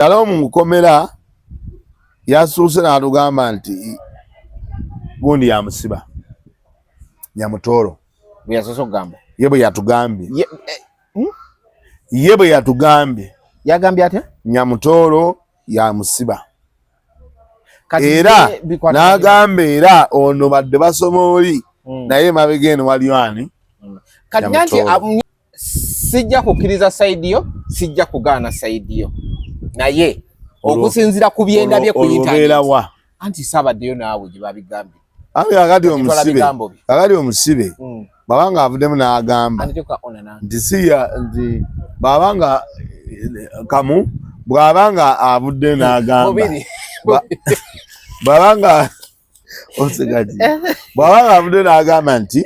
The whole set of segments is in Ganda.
Yalo mukomera yasuse n'atugamba nti gundi ya musiba Nyamutoro byasoso kugamba yebo yatugambye yebo yatugambye yagambye ate Nyamutoro ya musiba era nagambe era ono badde basomoli naye mabegeno waliwani kati sijja kukkiriza saidiyo sijja kugaana saidiyo naye okusinzira ku byenda bye ku internet anti sabaddeyo naawe gye babigambye akati omusibe babanga avuddemu n'agamba nti siya nti babanga kamu bwabanga avudde n'agamba babanga osigati bwabanga avudde n'agamba nti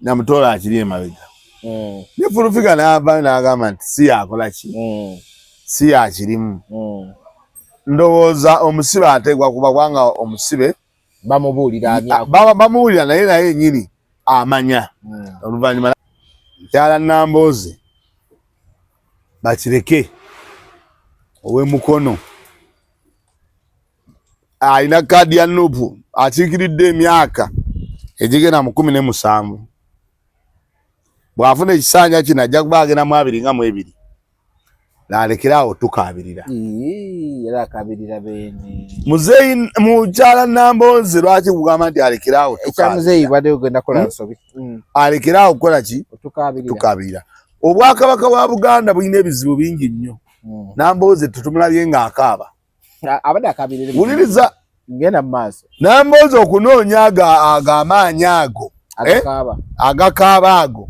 Nyamutoro akiri emabega ne Fulufiga n'ava n'agamba nti siya akola ki siya akirimu ndowooza omusibe ateekwa kuba kubanga omusibe bamubuulira naye nyini amanya oluvannyuma mukyala Nambooze bakireke ow'emukono alina kaadi ya Nuupu akiikiridde emyaka egigenda mu 17 bw'afuna ekisanja kino ajja kuba agenda mu 22 laalekerawo tukaabirira muzeeyi mukyala Nambooze lwaki kugamba nti alekerawo alekerawo kukola ki tukaabirira obwakabaka bwa Buganda bulina ebizibu bingi nnyo Nambooze tutumulabye ng'akaaba wuliriza Nambooze okunoonya ag'amaanyi ago agakaaba ago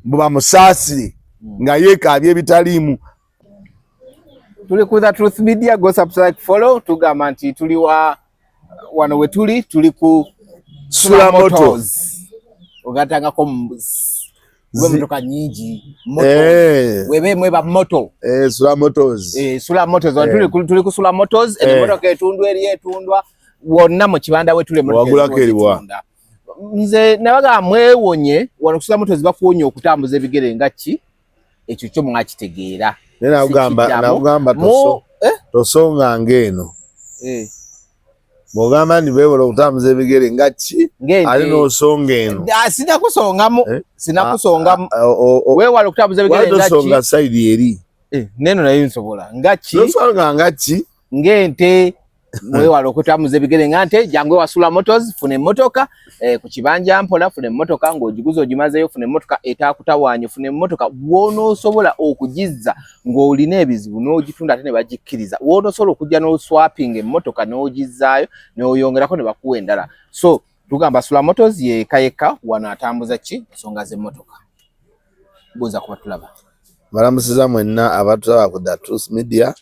bamusaasire nga yeekaabye ebitaliimu. Tuli ku The Truth Media, go subscribe, follow. Tugamba nti tuli wano we tuli ku Sula Motors. Ogatangako gwe motoka nyingi webe mweba moto Sula Motors Sula Motors tuli ku Sula Motors emotoka etundwa eri etundwa wonna mu kibanda we tule motoka nze nabaga mwewonye wano ku Sula Motors bakuwonye okutambuza ebigere ngaki ekyo kyo mwakitegeera naugamba tosonga ngeno bw'ogamba nti beewola okutambuza ebigere ngaki ali n'osonga eno sinakusongamu weewala okutambuza ebigere ngaki tosonga sayidi eri neno naye nsobola ngaki tosonga ngaki ng'ente weewala okutambuza ebigere nga nte jangu ewa Sula Motors funa emmotoka ku kibanja mpola funa emmotoka ng'ogiguza ogimazeyo funa emmotoka etaakutawaanya funa emmotoka w'onoosobola okugizza ng'olina ebizibu n'ogitunda ate ne bagikkiriza w'onoosobola okujja n'oswapinga emmotoka n'ogizzaayo n'oyongerako ne bakuwa endala so tugamba Sula Motors yekka wano atambuza ki ensonga z'emmotoka buuza kuba tulaba balamusiza mwenna abatulaba ku The Truth Media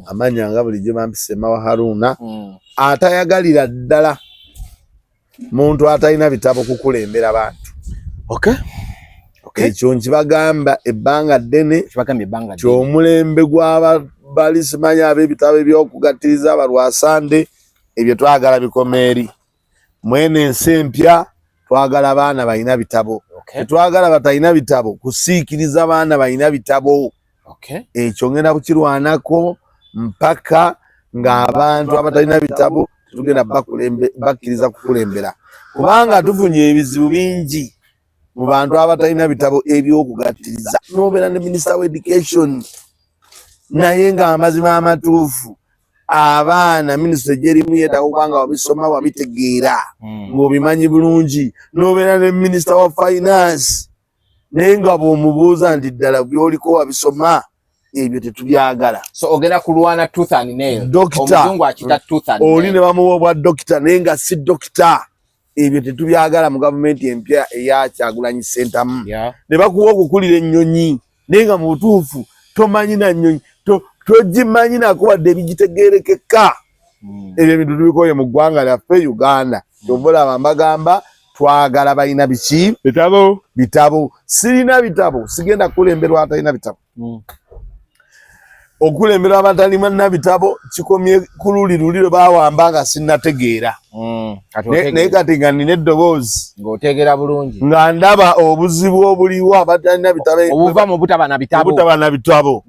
amanya nga bulijjo bampise Mawa Haruna atayagalira ddala muntu atalina bitabo kukulembera bantu ekyo nkibagamba ebbanga ddene ky'omulembe gw'abalisimanya ab'ebitabo ebyokugattiriza abalwasande ebyo twagala bikomeeri mwene ensi empya twagala abaana balina bitabo twagala batalina bitabo kusiikiriza abaana balina bitabo ekyo ngenda kukirwanako mpaka ng'abantu abatalina bitabo tugenda bakkiriza kukulembera kubanga tufunye ebizibu bingi mu bantu abatalina bitabo ebyokugattiriza n'obeera ne minisita wa education naye ng'amazima amatuufu abaana minisita gyerimu yeetaaga okubanga wabisoma wabitegeera ng'obimanyi bulungi n'obeera ne minisita wa finance naye nga bw'omubuuza nti ddala byoliko wabisoma ebyo tetubyagala so ogenda kulwana tooth and nail omuzungu akita tooth and nail oli ne bamuwa obwa dokita naye nga si dokita ebyo tetubyagala mu gavumenti empya eya Kyagulanyi Ssentamu ne bakuwa okukulira ennyonyi naye nga mu butuufu tomanyi na nnyonyi togimanyi nakuwadde ebigitegeerekeka ebyo ebintu tubikoye mu ggwanga lyaffe Uganda ky'obalaba mbagamba twagala balina biki bitabo sirina bitabo sigenda kulemberwa atalina bitabo okulemberwa abatalina bitabo kikomye ku luliro bawamba nga sinnategeera naye kati nga nina eddoboozi ng'otegeera bulungi nga ndaba obuzibu obuliwo abatalina bitabo obuva mu butaba na bitabo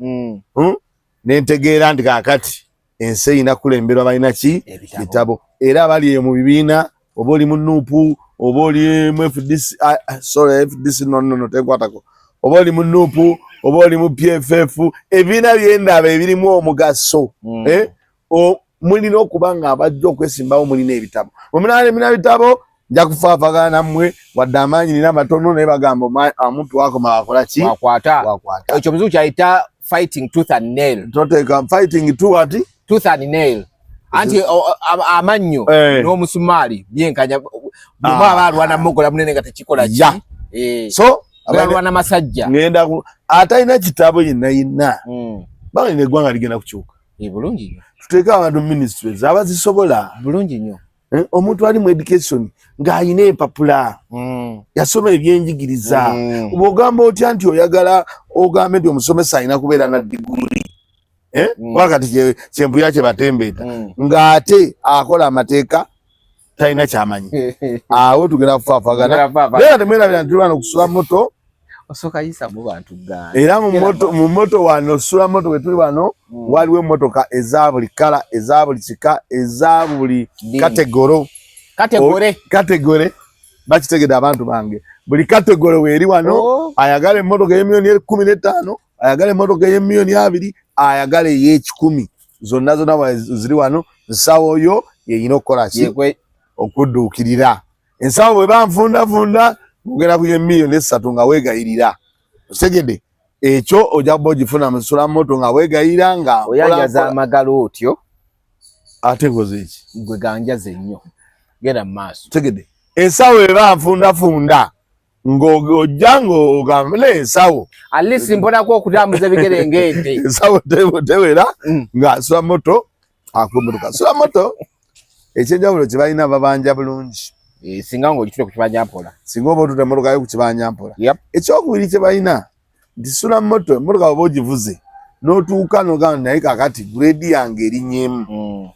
nentegeera nti kaakati ensi erina kulemberwa balina ki bitabo era bali mu bibiina oba oli mu Nuupu oba oli mu FDC FDC no tenkwatako oba oli mu Nuupu oba oli mu PFF ebibiina byendaba ebirimu omugaso mulina okuba nga abajja okwesimbawo mulina ebitabo omunala emina bitabo nja kufaafagana nammwe wadde amaanyi nina matono naye bagamba omuntu wakoma wakola ki wakwata ekyo muzungu kyayita fighting tooth and nail toteeka fighting tooth and nail anti amannyo n'omusumaali byenkanya bw'oba balwana mukola munene nga tekikola ki so balwana masajja ngenda atalina kitabo yenna balina eggwanga ligenda kukyuka bulungi nnyo tuteeke abantu ministries abazisobola bulungi nnyo omuntu ali mu education ng'ayina empapula yasoma ebyenjigiriza bw'ogamba otya nti oyagala ogambe nti omusomesa alina kubeera na diguli wakati kyempuya kye batembeeta ng'ate akola amateeka talina kyamanyi awo tugenda kufaafagana era temwerabira nti tulwana okusula moto osooka yisa mu bantu gana era mu moto wano sula moto we tuli wano waliwo emmotoka eza buli kala eza buli kika eza buli kategore bakitegedde abantu bange buli kategore weeri wano ayagala emmotoka ey'emiliyoni 15 ayagala emmotoka ey'emiliyoni 2 ayagala ey'ekikumi zonna ziri wano nsawo oyo yeyina okukola ki okudduukirira ensawo bwe banfundafunda ogenda kuya emiliyoni 3 nga weegayirira okitegedde ekyo ojja kuba ogifuna mu nsula moto nga weegayira nga oyanjaza amagalo otyo ate nkoze eki gwe ganjaze nnyo genda mu maaso tegedde ensawo eba nfundafunda ng'ojja ng'ogamba ensawo at least mbonako okutambuza ebigere ng'ente ensawo tewera ng'asula moto akumotoka asula moto ekyenjawulo kye balina babanja bulungi singa ng'ogitule ku kibanja mpola singa oba otute emmotoka yo ku kibanja mpola ekyokubiri kye balina nti sula moto emmotoka oba ogivuze n'otuuka n'ogamba naye kakati grade yange erinnyemu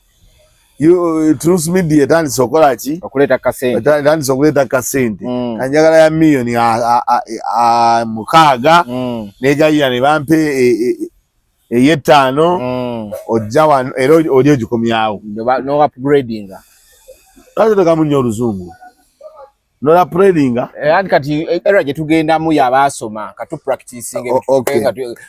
Truth Media etandise okukola ki okuleeta kasente etandise okuleeta kasente kanjagala ya miliyoni 6 negayira ne bampe ey'ettaano ojja wano era oli ogikomyawo no upgradinga katotekamu nnyo oluzungu no upgradinga anti kati era gye tugendamu yabaasoma katu practicing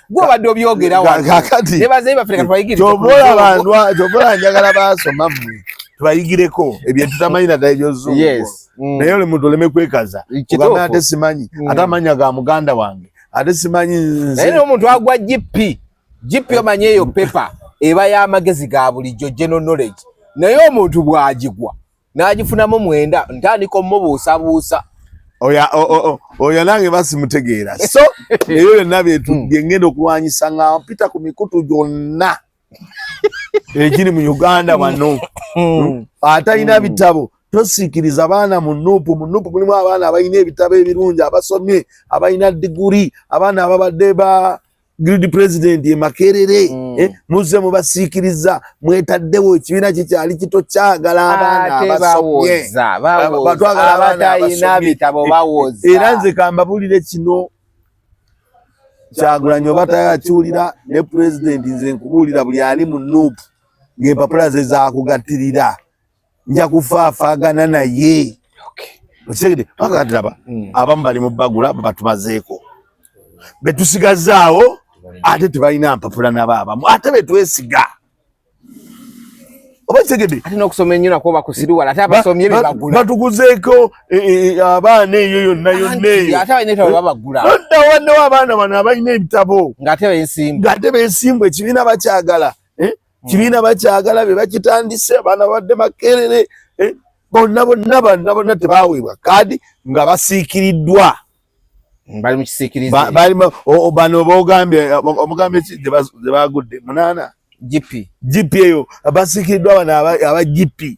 gwobadde obyogerawo kakati nebazeyi baffe kati twayigire kyobola njagala baasoma mmwe tubayigireko ebyo tutamanyi naddala ebyozungu naye oli muntu oleme kwekaza ogamba ate simanyi ate amanya ga muganda wange ate simanyi nze naye omuntu agwa GP omanye eyo pepa eba y'amagezi ga bulijjo general knowledge naye omuntu bw'agigwa n'agifunamu 9 ntandika omubuusabuusa oyo nange basimutegeera so eyo yonna byengenda okulwanyisa nga mpita ku mikutu gyonna egiri mu Uganda wano atalina bitabo tosiikiriza abaana mu Nuupu mulimu abaana abalina ebitabo ebirungi abasomye abalina diguri abaana ababadde ba Grid President ye Makerere muze mubasiikiriza mwetaddewo ekibiina kikyali kito kyagala abaana abasomye batwagala abatalina bitabo bawoza era nze kambabulire kino Kyagulanyi oba tayakiwulira ne President nze nkubuulira buli ali mu Nuupu ng'empapula ze zaakugattirira nja kufaafagana naye okitegedde akatiraba abamu bali mu Bagula batumazeeko betusigazaawo ate tebalina mpapula nabo abamu ate betwesiga oba kitegedde ate n'okusoma ennyo nakwo bakusiriwala ate abasomye bebagula batuguzeeko abaana eyo yonna eyo ate balina ebitabo babagula noddawannewo abaana bano abalina ebitabo ng'ate beesimbu ekibiina bakyagala kibiina bakyagala be bakitandise abaana babadde Makerere bonna tebaweebwa kaadi nga basiikiriddwa bali mu kisiikirize bano omugambye gyebagudde 8 GP eyo basiikiriddwa bano aba GP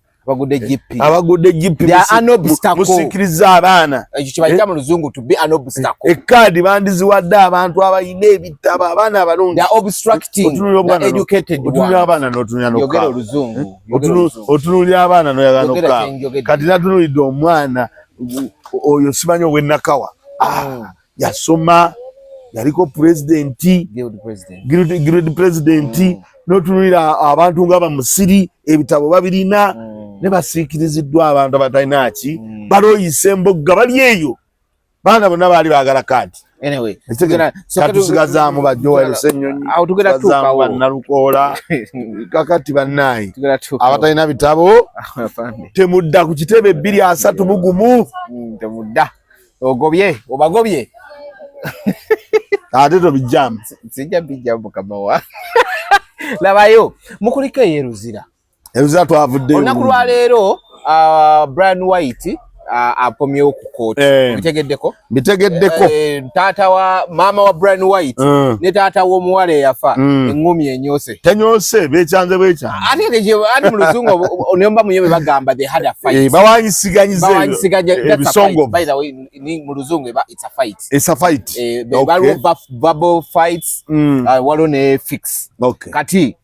abagudde GP musiikiriza abaana ekyo kibayita mu luzungu to be an obstacle ekaadi bandiziwadde abantu abalina ebitabo abaana abalungi otunulira abaana otunulira abaana noyagala nokaaba kati natunulidde omwana oyo simanyi ow'enakawa yasoma yaliko president guild president n'otunulira abantu nga bamusiri ebitabo babirina ne basiikiriziddwa abantu abatalina ki balooyisa embogga bali eyo baana bonna baali baagala kaadi anyway katusigazaamu bajowel Ssenyonyi tugezaamu bannalukoola kakati bannaayi abatalina bitabo temudda ku kitebe 231 temudda ogobye obagobye ate tobijjamu sijja bijjamu mukama wa labayo mukuliko yeruzira twavuddeyo olunaku lwa leero Brian White apomyewo ku kooti bitegeddeko taata wa maama wa Brian White ne taata w'omuwala eyafa engumi enyose tenyose becyanze ate mu luzungu onemba muyobe bagamba they had a fight bawanyisiganye ebisongo by the way mu luzungu it's a fight verbal fights waliwo ne fix kati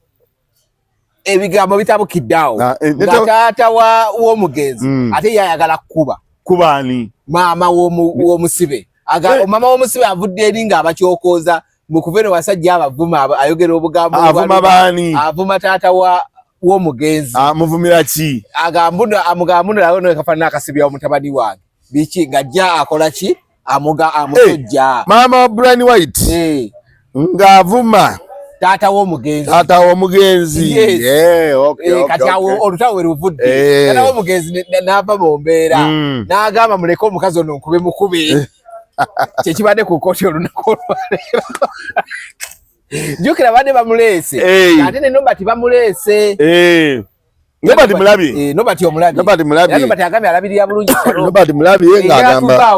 ebigambo bitabukiddeawo nga taata w'omugenzi ate yayagala kubani maama w'omusibe maama w'omusibe avudde eri nga abakyokooza mu kuva eno basajja abavuma ayogera obugambo avuma taata w'omugenzi amuvumira ki amugambunda lawo nekafaanana akasibya omutabani wange biki ng'ajja akola ki amusojja maama wa Brian White ng'avuma taata w'omugenzi kati awo olutawo we luvudde taata w'omugenzi n'ava mu mbeera n'agamba muleke omukazi ono nkube mukube kyekibadde ku kooti olunaku olwaleero jjukira badde bamuleese ate ne Nobati bamuleese Nobati mulabye Nobati agambye alabirira bulungi Nobati mulabye ng'agamba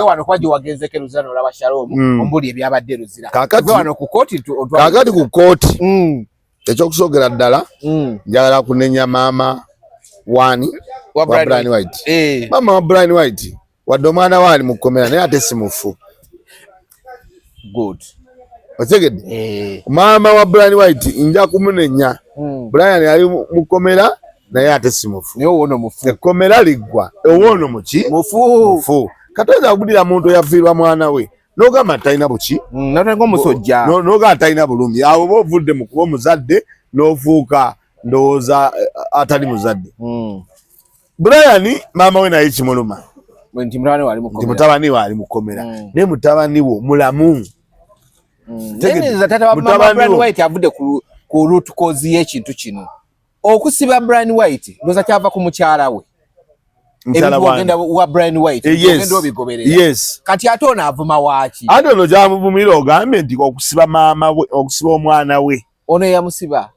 wano kwa gye wagenzeko Luzano olaba Shalom ombuli ebyabadde Luzira wano ku kooti kakati ku kooti ekyokusogera ddala njagala kunenya maama wa Brian White maama wa Brian White wadde omwana waali mu kkomera naye ate si mufu otegedde maama wa Brian White nja kumunenya Brian ali mu kkomera naye ate si mufu ekkomera liggwa owoono muki mufu katoza akugulira muntu yafiirwa mwana we n'ogamba talina buki n'ogamba talina bulumi awo oba ovudde mu kuba omuzadde n'ofuuka ndowooza atali muzadde Brian maama we naye kimuluma nti mutabani we ali mu kkomera naye mutabani wo mulamu Brian White avudde ku root cause y'ekintu kino okusiba Brian White ndoza kyava ku mukyala we ebigenda wa Brian White ogenda obigoberera kati ate ono avuma waaki ate ono gyamuvumira ogambe nti okusiba maama we okusiba omwana we ono yamusiba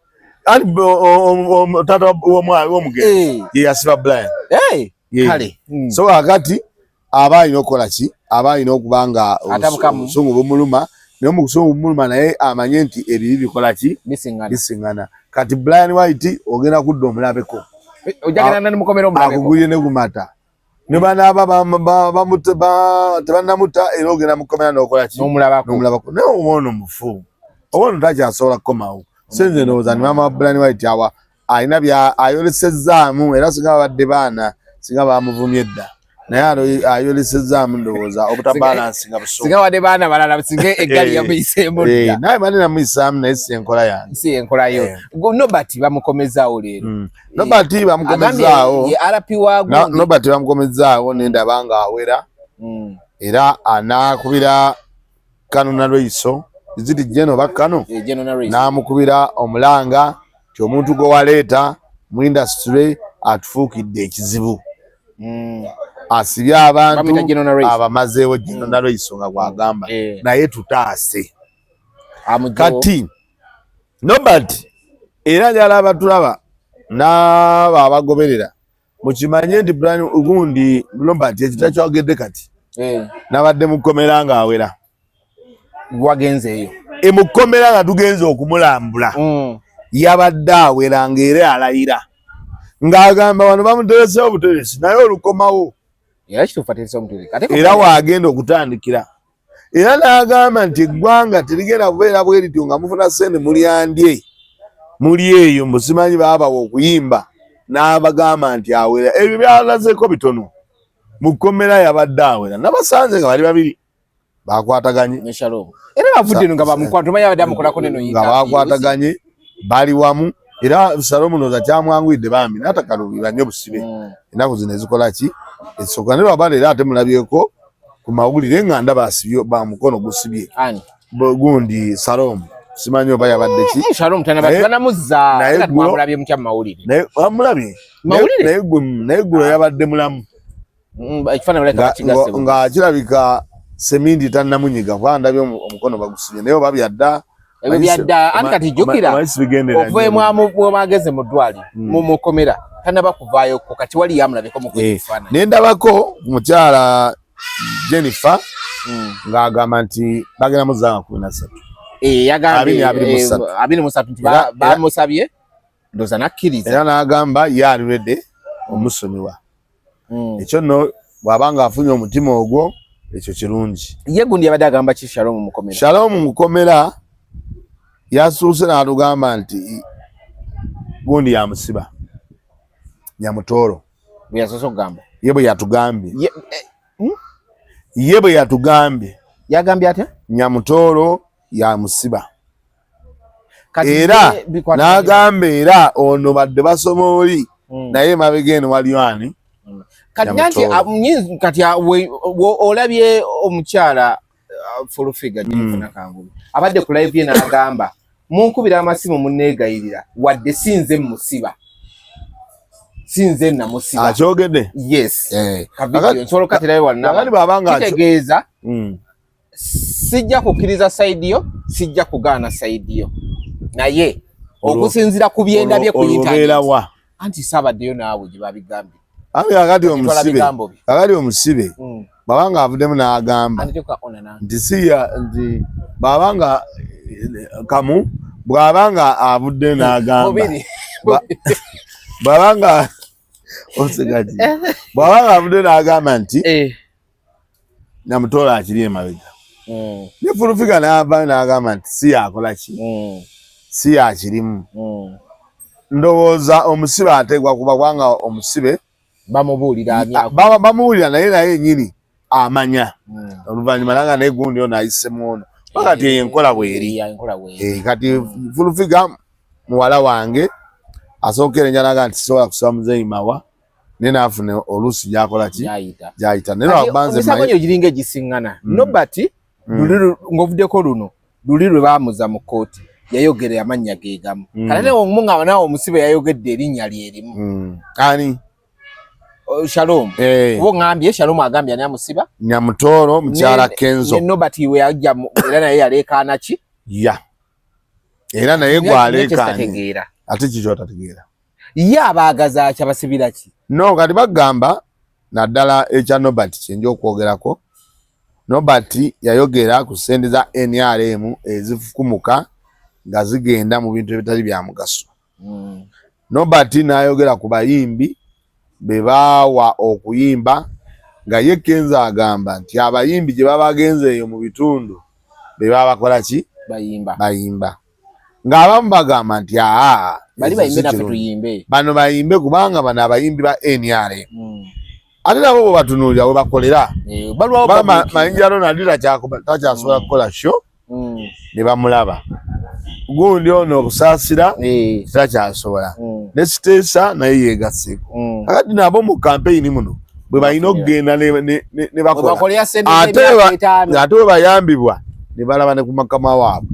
taata w'omugenzi ye yasiba Brian kale so akati aba alina okukola ki aba alina okuba nga obusungu bumuluma naye mu kusungu bumuluma naye amanye nti ebibi bikola ki bisiŋŋana kati Brian White ogenda kudda omulabeko akugulye ne gumata ne banaaba tebannamuta era ogenda mukomera n'okola ki n'omulabako naye omwono mufu obwono takyasobola kukomawo senze ndowooza ni maama wa Brian White awa alina ayolesezzaamu era singa babadde baana singa bamuvumye dda naye ayolesezzaamu ndowooza obutabalansinga busobola singa wadde baana balala singa eggali yamuyiseemu dda naye bane namuyisaamu naye si enkola yange si enkolayo Nobati bamukomezaawo leero Nobati bamukomezaawo Nobati bamukomezaawo nendaba nga awera era anaakubira Kano Nalweiso ziti Jeno Bakano n'amukubira omulanga ti omuntu gwe waleeta mu industry atufuukidde ekizibu asibye abantu abamazeewo Jeno Nalweiso nga gwagamba naye tutaase kati Nobati era njala abatulaba n'abo abagoberera mukimanye nti Brian gundi Nobati ekita kyogedde kati n'abadde mukomera ng'awera wagenzeeyo emukomera nga tugenze okumulambula yabadde awera ng'era alayira ng'agamba wano bamuteresewo buteresi naye olukomawo era waagenda okutandikira era n'agamba nti eggwanga terigenda kubeera bwe lityo nga mufuna ssente mulyandye muli eyo musimanyi baabawa okuyimba n'abagamba nti awera ebyo byalazeeko bitono mu kkomera yabadde awera nabasanze nga bali babiri bakwataganye ne Shalom era bavudde nga bamukwata tumanya abadde amukolako neno yinga nga bakwataganye bali wamu era Shalom noza kyamwangwidde bambi n'atakalubira nnyo busibe ennaku zino ezikola ki esooka ne baba leero ate mulabyeko ku mawulire nga ndaba asibye bamukono gusibye gundi Shalom simanyi oba yabadde ki Shalom banamuzza era twamulabye mutya mu mawulire naye bamulabye naye ggulo yabadde mulamu nga kirabika semindi tannamunyiga kuba ndabye omukono bagusibye naye oba byadda ebyo byadda ani kati jjukira ovaemu bw'omageze mu ddwaliro mukomera tanaba kuvaayo ko kati wali yamulabeko mu kwefaana ne ndabako mukyala Jennifer ng'agamba nti bagenda mu zzanga 13 yagambye 23 nti bamusabye ndoza nakkiriza era n'agamba ye ali ready omusonyiwa ekyo nno bw'abanga afunye omutima ogwo ekyo kirungi ye gundi yabadde agamba ki Shalom mukomera Shalom mukomera yasuuse n'atugamba nti gundi yamusiba Nyamutooro bwe yasoose okugamba ye bwe yatugambye ye bwe yatugambye yagambye ate Nyamutooro yamusiba era n'agamba era ono badde basoma oli naye mabega eno waliyo ani kati olabye omukyala Fulufiga Jennifer Kangulu abadde ku live ye n'agamba munkubira amasimu munneegayirira wadde sinze musiba sinze namusiba akyogedde yes kavidiyo nsobola okaterayo wannaba kitegeeza sijja kukkiriza side yo sijja kugaana side yo naye okusinzira ku byenda bye ku internet anti saabaddeyo naawe gye babigambye akati omusibe babanga avuddemu n'agamba nti nti babanga kamu bw'abanga avudde n'agamba babanga osigati bw'abanga avudde n'agamba nti Nyamutooro akiri emabega ne Fulufiga n'ava n'agamba nti si yakola ki si yakirimu ndowooza omusibe ateekwa kuba kubanga omusibe bamubuulira naye nyini amanya oluvannyuma nanga naye gundi ono ayisemu ono kati eyo enkola bweri kati Fulufiga muwala wange asookera enjanaga nti sobola kusaba muzeeyi mawa naye naafune oluusi gyakola ki gyayita emisango giringa egisiŋŋana nobati ng'ovuddeko luno luli lwe baamuza mu kooti yayogera amannya ge gamu kale nga nawe omusibe yayogedde erinnya lyerimu ani Shalom oba ngambye Shalom agambye ani amusiba Nyamutooro mukyala Kenzo nobati we yajja era naye yaleekaana ki era naye gwaleekaanye ate kikyotategeera ye abaagaza ki abasibira ki no kati bagamba naddala ekya Nobati kyenja okwogerako Nobati yayogera ku ssente za NRM ezifukumuka nga zigenda mu bintu ebitali bya mugaso Nobati n'ayogera ku bayimbi be baawa okuyimba nga ye Kenzo agamba nti abayimbi gye baba bagenze eyo mu bitundu be baba bakola ki bayimba ng'abamu bagamba nti bali bayimbe naffe tuyimbe bano bayimbe kubanga bano abayimbi ba NRM ate nabo bwe batunuulira we bakolera mayinjalo nali takyasobola kukola sho ne bamulaba gundi ono okusaasira takyasobola ne Siteesa naye yeegaseeko kakati nabo mu kampeyini muno bwe balina okugenda ne bakola ate we bayambibwa ne balaba ne ku makama waabwe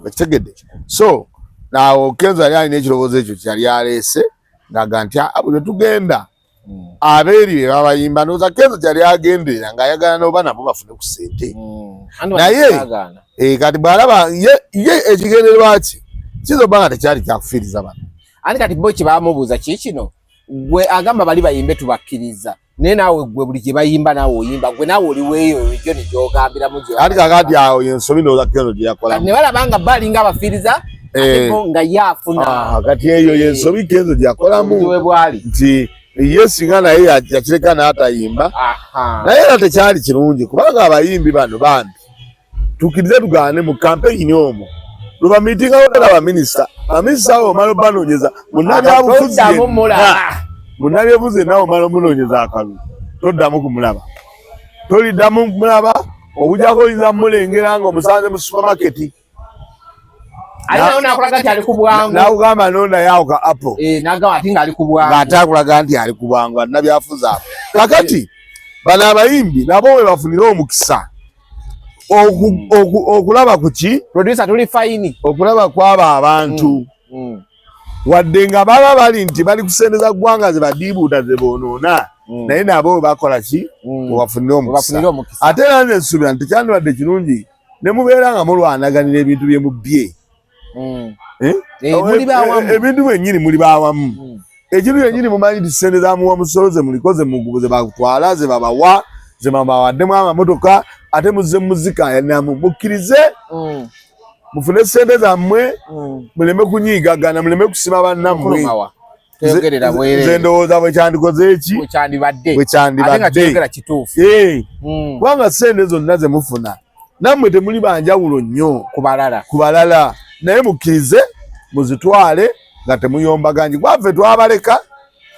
ekitegedde so naawe Kenzo yali alina ekirowoozo ekyo kyali aleese ng'aga nti bwe tugenda abeeri be babayimba ndowooza Kenzo kyali agenderera ng'ayagala n'oba nabo bafune ku ssente naye kati bw'alaba ye ekigendererwa kye kiyinza obba nga tekyali kyakufiiriza bano ani kati bo kye bamubuuza kiki kino gwe agamba bali bayimbe tubakkiriza naye naawe gwe buli gye bayimba naawe oyimba gwe naawe oliweeyo egyo negyogambiramu ati kakati awo yensobi ndowooza Kenzo gye yakolamu ne balaba nga balinga abafiiriza ateko nga yaafuna kati eyo yensobi Kenzo gye yakolamu bwali nti ye singa naye yakireka n'atayimba naye era tekyali kirungi kubanga abayimbi bano bambi tukkirize tugaane mu kampeyini omwo lubamitingawo era baminisita abo omala obanoonyeza munnabyabufuzi nawe omala omunoonyeza akalulu toddamu kumulaba toliddamu kumulaba obujjako oyinza mulengera nga omusanze mu supermarket nakulaga nti ali ku bwangu n'akugamba nondayo ka apple n'agamba ati ng'ali ku bwangu ng'ate akulaga nti ali ku bwangu alina byafuza apo kakati bano abayimbi nabo we bafunira omukisa okulaba ku ki producer tuli fine okulaba kwaba abantu wadde nga baba bali nti bali kusendeza ggwanga ze badiibuuta ze boonoona naye nabo we bakola ki webafunira omukisa ate era nze nsuubira nti tekyandibadde kirungi ne mubeera nga mulwanaganira ebintu bye mubbye ebintu byennyini muli bawamu ekintu kyennyini mumanyi nti sente za muwa musolo ze mulikoze mugubu ze batwala ze babawa ze babawaddemu amamotoka ate muzze muzikaayanamu mukkirize mufune sente zammwe muleme kunyiigagana muleme kusima bannammwe nze ndowooza bwekyandikoze eki bwekyandibadde kubanga sente zonna ze mufuna nammwe temuli banjawulo nnyo ku balala naye mukkirize muzitwale nga temuyombaganyi gwaffe twabaleka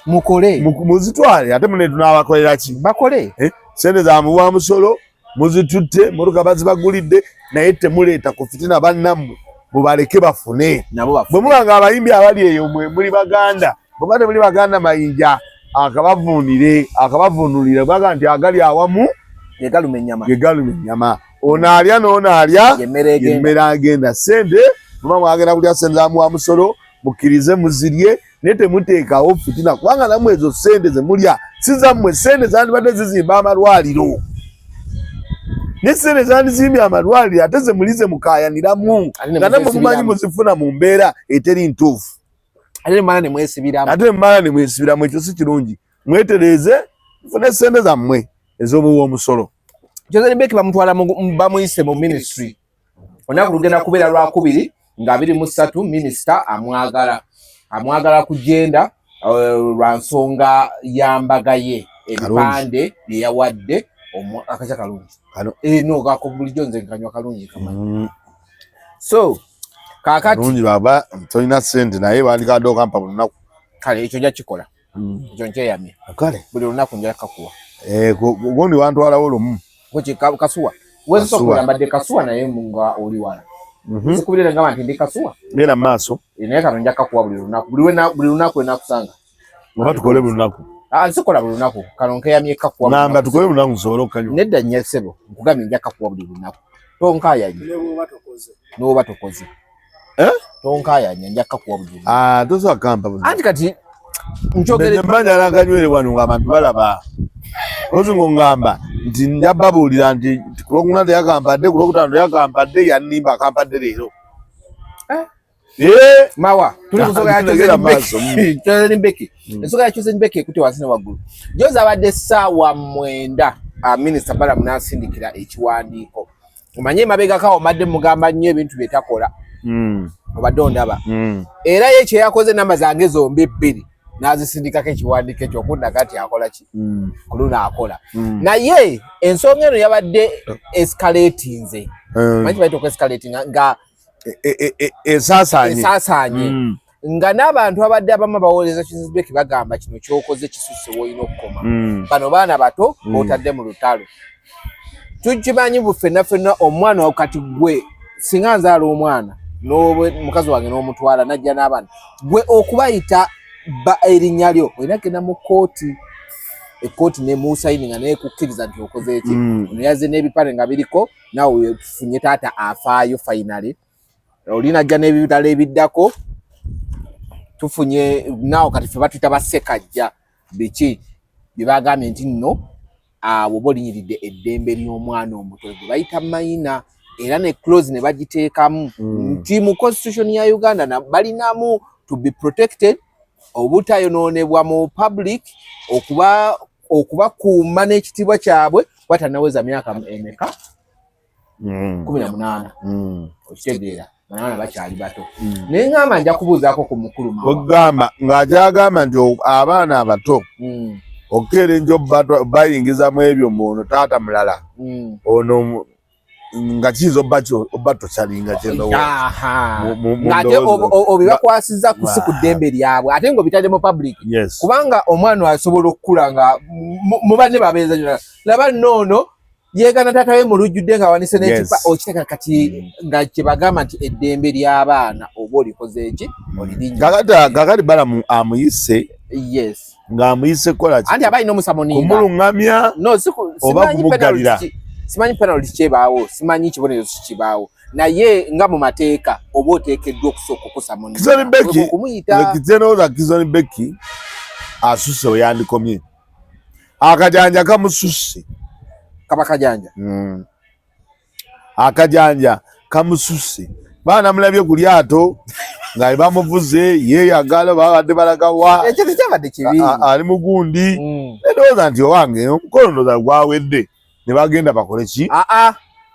mukole muzitwale ate mune tunaabakolera ki bakole sente za muwa musolo muzitutte motoka bazibagulidde naye temuleeta ku fitina bannammwe mubaleke bafune bwe mubanga abayimbi abali eyo mwe muli baganda bweba temuli baganda mayinja akabavuunulire baga nti agali awamu gegaluma ennyama ono alya n'ono alya emmere agenda sente muba mwagenda kulya sente za muwa musolo mukkirize muzirye naye temuteekawo fitina kubanga nammwe ezo sente ze mulya si zammwe sente zandibadde zizimba amalwaliro ne sente zandizimbye amalwaliro ate ze mulize mukaayaniramu nga nammwe mumanyi muzifuna mu mbeera eteri ntuufu ate mmala ne mwesibiramu ekyo si kirungi mwetereeze mufune sente zammwe ez'obuwa omusolo Jose Mbeki bamutwala bamuyise mu ministry olunaku lugenda kubeera Lwakubiri nga 23 minisita amwagala kugenda lwa nsonga yambaga ye ebipande bye yawadde akaca kalungi no gako bulijjo nze nkanywa kalungi kamanyi so kakati kalungi baba tolina sente naye wandikadde okampa buli lunaku kale ekyo nja kikola ekyo nkyeyamye kale buli lunaku nja kakuwa gondi wantwalawo lumu kuki kasuwa wezo kuyambadde kasuwa naye munga oli wala sikubirira ngama nti ndi kasuwa nera maaso naye kano nja kakuwa buli lunaku buli lunaku enakusanga oba tukole buli lunaku sikola buli lunaku kano nkeyamye kakuwa namba tukole buli lunaku nsobola okukanywa nedda nnyo ssebo nkugambye nja kakuwa buli lunaku tonkayanye n'oba tokoze tonkayanye nja kakuwa buli lunaku tosobola kampa buli anti kati nkyogere mmanja nakanywere wano ng'abantu balaba ozi ng'ongamba nti nja babuulira nti kulwokuna teyakampadde kulwokutaano teyakampadde yannimba akampadde leero mawa tuli kusoga ya Jose Mbeki ensoga ya Jose Mbeki ekute wansi ne waggulu Jose abadde essaawa 9 minisita Balamu n'asindikira ekiwandiiko omanye emabegako omadde mugamba nnyo ebintu bye takola obadde ondaba era ye kye yakoze namba zange zombi 2 n'azisindikako ekiwandiiko ekyo okundaga nti akola ki ku luno akola naye ensonga eno yabadde escalatinze manyi bayita okwescalatinga nga esaasaanye nga n'abantu abadde abamu bawoleza Kizibeki bagamba kino kyokoze kisusse woolina okukoma bano baana bato otadde mu lutalo tukimanyi buffenna ffenna omwana wakati gwe singa nzaala omwana mukazi wange n'omutwala najja n'abaana gwe okubayita erinnya lyo olina kugenda mu kkooti ekkooti nemusayininga naye kukkiriza nti okoze eki ono yazze n'ebipale nga biriko naawe tufunye taata afaayo finally olina ajja n'ebitala ebiddako tufunye naawe kati ffe batuyita bassekajja biki bye bagambye nti nno bwoba olinyiridde eddembe ly'omwana omuto gwe bayita mayina era ne clause ne bagiteekamu nti mu constitution ya Uganda balinamu to be protected obutayonoonebwa mu public okubakuuma n'ekitiibwa kyabwe batanaweza myaka emeka 18 okitegeera banaana bakyali bato naye ngamba nja kubuuzaako ku mukulu ogamba ng'akyagamba nti abaana abato okeera enjo bayingizamu ebyo muono taata mulala ono nga kiiza obba tokyalinga ng'ate obibakwasizza ku si ku ddembe lyabwe ate ng'obitadde mu public kubanga omwana asobola okukula nga mu banne babeeza laba noono yegana taata we mu lujjudde nga wanise n'ekipa Yes. okiteka kati nga kye bagamba nti eddembe ly'abaana oba olikoze eki olirinnya. Kakati bala amuyise Yes. ng'amuyise kola ki Anti aba alina omusa muninga. kumulungamya No, oba kumuggalira. Simanyi penalty kyebaawo, simanyi kibonerezo kibaawo. Naye nga mu mateeka oba oteekeddwa okusooka okusa muninga. Kizoni Beki okumuyita. lekitenoza Kizoni Beki asusse we yandikomye. Akajanja kamususse. Kaba kajanja. Akajanja kamususse. Baana mulabye ku lyato nga bamuvuze yeeyagala babadde balagawa. Ekintu kyabadde kibi. Ali mugundi. Ndowooza nti owange omukolo ndowooza gwawedde ne bagenda bakole ki?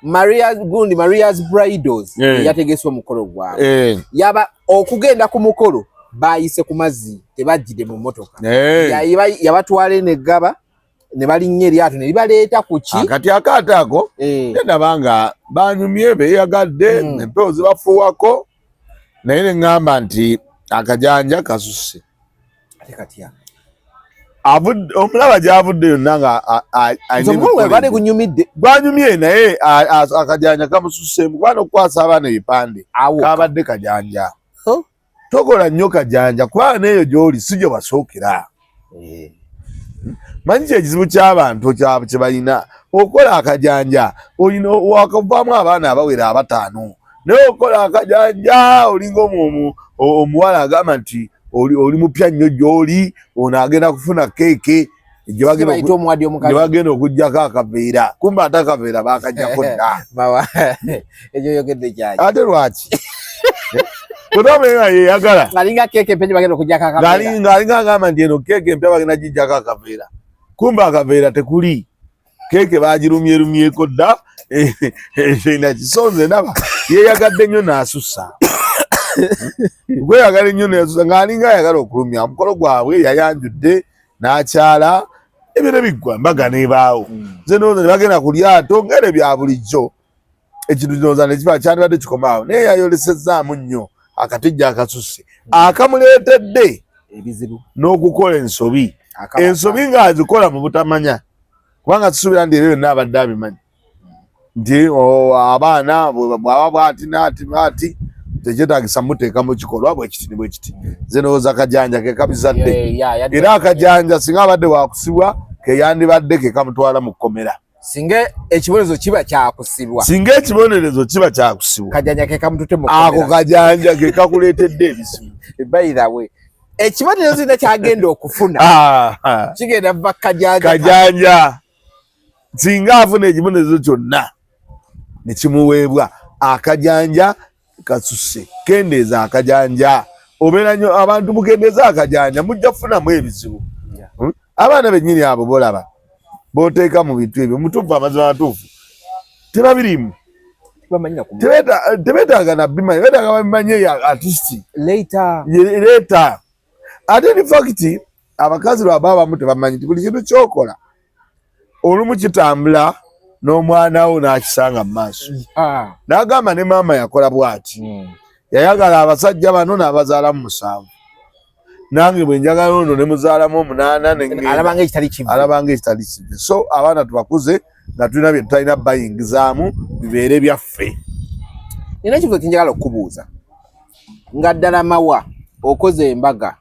Maria's Bridals yategese omukolo gwabwe. Yaba okugenda ku mukolo bayise ku mazzi tebajjide mu mmotoka. Yabatwala n'eggaba ne balinnya eryato ne libaleeta ku ki? Akati akato ako ndaba nga banyumye beeyagadde empewo zibafuuwako naye ne ŋŋamba nti akajanja kasusse. Ate katya omulaba gy'avudde yonna nga gwanyumye naye akajanja kamususse mukwana okukwasa abaana ebipande kabadde kajanja. Tokola nnyo kajanja kubanga n'eyo gy'oli si gye basookera. Manyi kyekizibu ky'abantu kye balina okola akajanja olina wakavaamu abaana abawera 5 naye okola akajanja olinga omuwala agamba nti oli mupya nnyo gy'oli ono agenda kufuna keeke gye bagenda okuggyako akaveera kumbe ate akaveera bakaggyako dda. Ate lwaki yeyagala ng'alinga agamba nti eno keeke empya bagenda gijjako akaveera kumbe akaveera tekuli keeke bagirumyerumyeko dda nakisonze ndaba yeeyagadde nnyo n'asussa. Gweyagala ennyo n'asussa ng'alinga ayagala okulumya omukolo gwabwe yayanjudde n'akyala ebiro biggwa embaga n'ebaawo. Nze ndowooza ne bagenda ku lyato ng'ere bya bulijjo ekintu kinooza ne kiba kyandibadde kikomaawo naye yayolesezzaamu nnyo akatijja akasusse akamuleetedde ebizibu n'okukola ensobi ng'azikola mu butamanya kubanga tusuubira nti ebyo byonna abadde abimanyi nti abaana bw'aba bw'ati tekyetaagisa muteeka mu kikolwa bwe kiti bwe kiti. Nze ndowooza akajanja ke kabizadde era akajanja singa abadde wakusibwa ke yandibadde ke kamutwala mu kkomera singa ekibonerezo kiba kyakusibwa. Kajanja ke kamutute mu kkomera. Ako kajanja ke kakuleetedde ebizibu. By the way ekibonerezo kino kyagenda okufuna kigenda va kajanja singa afuna ekibonerezo kyonna ne kimuweebwa akajanja kasusse. Kendeeza akajanja obeera nnyo abantu mukendeeza akajanja mujja kufunamu ebizibu. Abaana bennyini abo bolaba booteeka mu bintu ebyo mutuufu amazima matuufu tebabirimu tebeetaaga nabbimanyi beetaaga babimanye ya artisti leeta. Ate in fact abakazi lwaba abamu tebamanyi buli kintu kyokola olumu kitambula n'omwana wo n'akisanga mu maaso. N'agamba ne maama yakola bw'ati yayagala abasajja bano n'abazaalamu 7 nange bwe njagala ono ne muzaalamu 8 alabanga ekitali kibi. So abaana tubakuze nga tulina bye tutalina bayingizaamu bibeere byaffe. Nina ekibuzo kinjagala okubuuza nga ddala mawa okoze embaga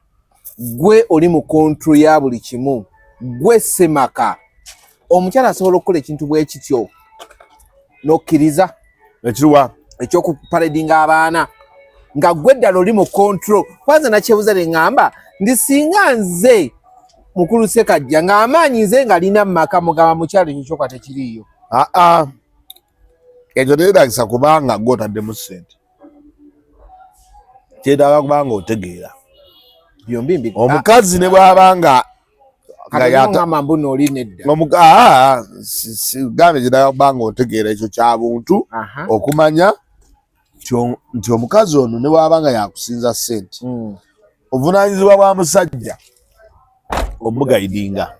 gwe oli mu kontro ya buli kimu gwe Semaka omukyala asobola okukola ekintu bwe kityo n'okkiriza ekiruwa ekyokuparedinga abaana nga gwe ddala oli mu kontro. Kwanza nakyebuza ne ŋŋamba ndi singa nze mukulu Sekajja ng'amaanyi nze nga lina mu maka mugamba mukyala ekyo kyokka tekiriiyo. Ekyo tekyetaagisa kubanga gwe otaddemu ssente kyetaaga kubanga otegeera omukazi ne bw'abanga gambe kyetaaga kubanga otegeera ekyo kya buntu okumanya nti omukazi ono ne bw'abanga yakusinza ssente obuvunaanyizibwa bwa musajja omugayidinga.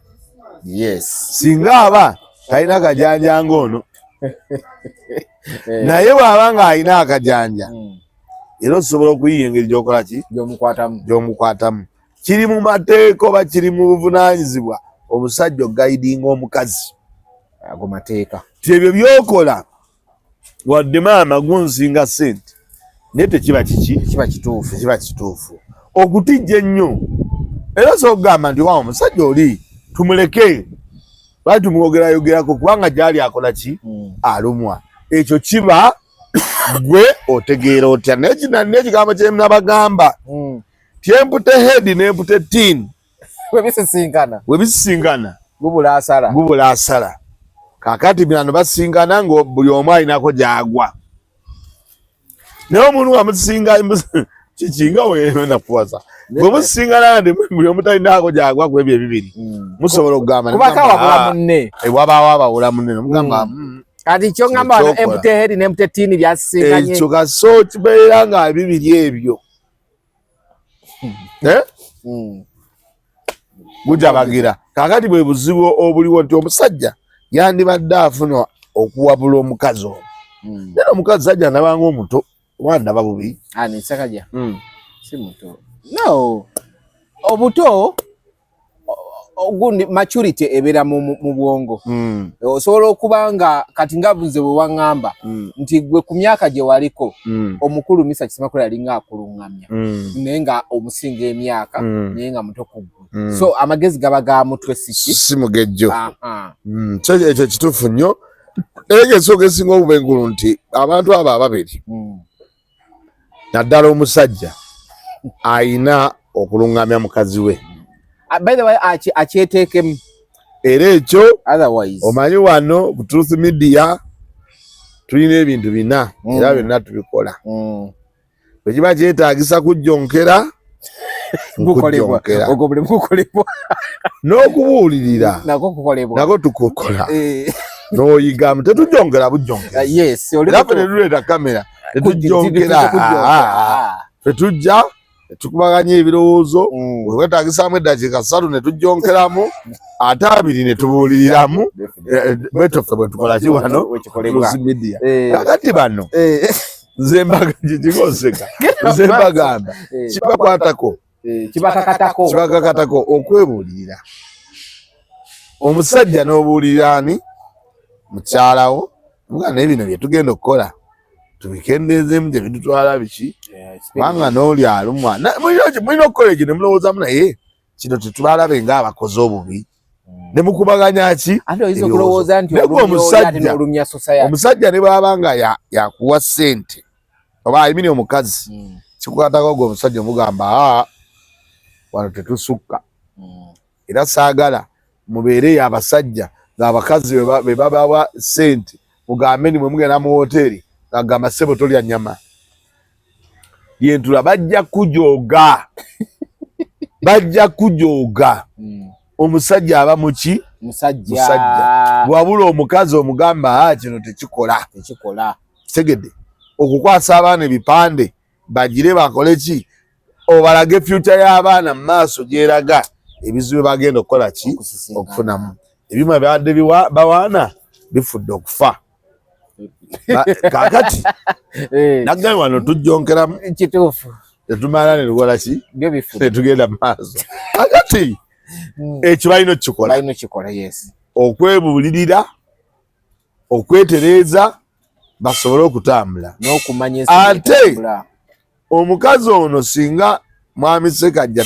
Singa aba talina akajanja ng'ono naye bw'abanga alina akajanja era osobola okuyiya engeri gy'okola ki gy'omukwatamu. Kiri mu mateeka oba kiri mu buvunaanyizibwa omusajja ogayidinga omukazi ago mateeka ebyo byokola wadde maama gunsinga sente naye tekiba kituufu okutijja ennyo era sokugamba nti wa omusajja oli tumuleke lwaki tumwogerako kubanga gyali akola ki alumwa ekyo kiba gwe otegeera otya naye ekigambo kyenabagamba tyempute head nempute tin webisisinkana gubula asala kakati bino basingana nga buli omu alinako gyagwa naye omuntu wamusinga kikinga wenakuwaza bwe musingana ndi buli omu talinako gyagwa ku ebyo ebibiri musobola okugamba wabaawo abawula munne nomugamba kati kyo ngamba wano empute head nempute tin byasisinkanye ekyo kaso kibeera nga bibiri ebyo gujabagira kakati bwe buzibu obuliwo nti omusajja yandibadde afuna okuwabula omukazi ono era omukazi sajja ndabanga omuto wandaba bubi nisakaja si muto no obuto ogundi maturity ebeera mu bwongo osobola okuba nga kati nga buze bwe waŋŋamba nti gwe ku myaka gye waliko omukulu Mr. Kisemakula yalinga akuluŋŋamya naye nga omusinga emyaka naye nga muto ku ggwe so amagezi gaba ga mutwe si mugejjo ekyo kituufu nnyo naye ensonga esinga obubengulu nti abantu abo ababiri naddala omusajja ayina okuluŋŋamya mukazi we by the way akyeteekemu era ekyo otherwise omanyi wano ku Truth Media tulina ebintu bina era byonna tubikola bwe kiba kyetaagisa kujjonkera n'okubuulirira nako tukukola n'oyigamu tetujjonkera bujjonkera era fe ne tuleeta kamera tetujjonkera tetujja tukubaganya ebirowoozo wetaagisaamu eddakiika 3 ne tujjonkeramu ate 2 ne tubuuliriramu betoffe bwe tukola ki wano media kakati bano nze mbaga kikoseka nze mbagamba kibakwatako kibakakatako okwebuulirira omusajja n'obuulirira ani mukyalawo muga naye bino bye tugenda okukola tubikendeezemu gye bitutwala biki kubanga n'oli alumwa mulina okukola ekyo ne mulowoozamu naye kino tetubalabe ng'abakoze obubi ne mukubaganya ki omusajja ne bwaba nga yakuwa ssente oba ayimini omukazi kikukwatako gwe omusajja omugamba wano tetusukka era saagala mubeereyo abasajja ng'abakazi be babawa ssente mugambe ni mwe mugenda mu woteeri agamba ssebo tolya nnyama yentula bajja kujooga omusajja aba muki musajja wabula omukazi omugamba kino tekikola tegedde okukwasa abaana ebipande bagire bakole ki obalage future y'abaana mu maaso gyeraga ebizibu bagenda okukola ki okufunamu ebima byadde bawaana bifudde okufa kakati nagambye wano tujjonkeramu kituufu tetumala ne tukola ki netugenda mu maaso kakati ekyo balina okukikola okwebuulirira okwetereeza basobole okutambula ate omukazi ono singa mwami Ssekajja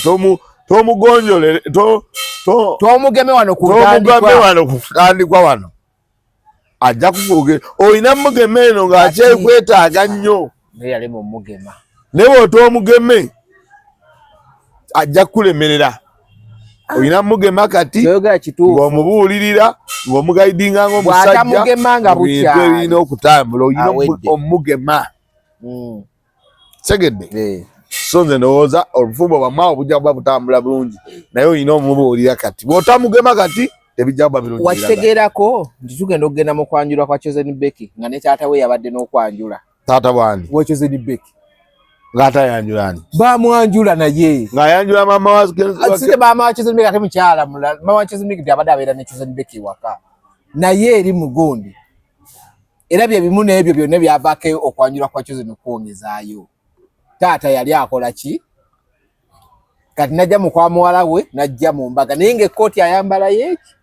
tomugonjolere tomugeme wano kutandikwa wano ajja kufuuge olina mugeme eno ng'akyekwetaaga nnyo naye bw'otoomugeme ajja kukulemerera olina mugema kati ng'omubuulirira ng'omugaidinga ng'omusajja bintu ebirina okutambula olina omugema segedde so nze ndowooza obufumbo bwamwe awo bujja kuba butambula bulungi naye olina omubuulira kati bw'otamugema kati tebijja kuba birungi wakitegeerako nti tugenda okugenda mu kwanjula kwa Chosen Becky nga ne taata we yabadde n'okwanjula taata bwani wa Chosen Becky ng'atayanjulani bamwanjula naye ng'ayanjula maama wasite maama wa Chosen Becky ate mukyala mulala maama wa Chosen Becky abadde abeera ne Chosen Becky waka naye eri mugundi era bye bimu n'ebyo byonna byavaako okwanjula kwa Chosen okwongezaayo taata yali akola ki kati najja mu kwa muwala we najja mu mbaga naye ng'ekkooti ayambala yeeki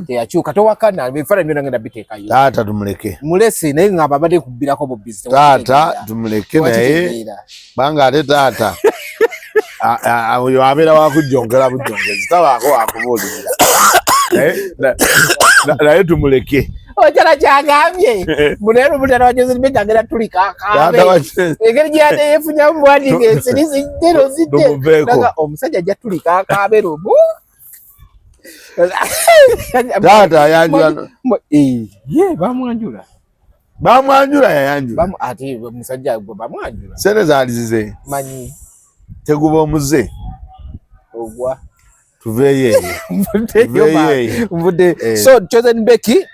teyakyuka towakana ebifaananyi byonna ngenda biteekayo taata tumuleke mulese naye nga babadde kubbirako bubbizi taata tumuleke naye banga ate taata oyo abeera wakujjongera bujjongezi tabaako wakubuulirira naye tumuleke okyala kyagambye munaye lumutana wajoziribega agenda tulikakaabe engeri gyate yefunyamu muwandiika ensirizidde rozidde omusajja ajja tulikakaabe lumu taata ayanjula bamwanjula yayanjula ate musajja gwe bamwanjula sente zaali zize manyi teguba omuze ogwa tuveeyo nvudde so Chosen Becky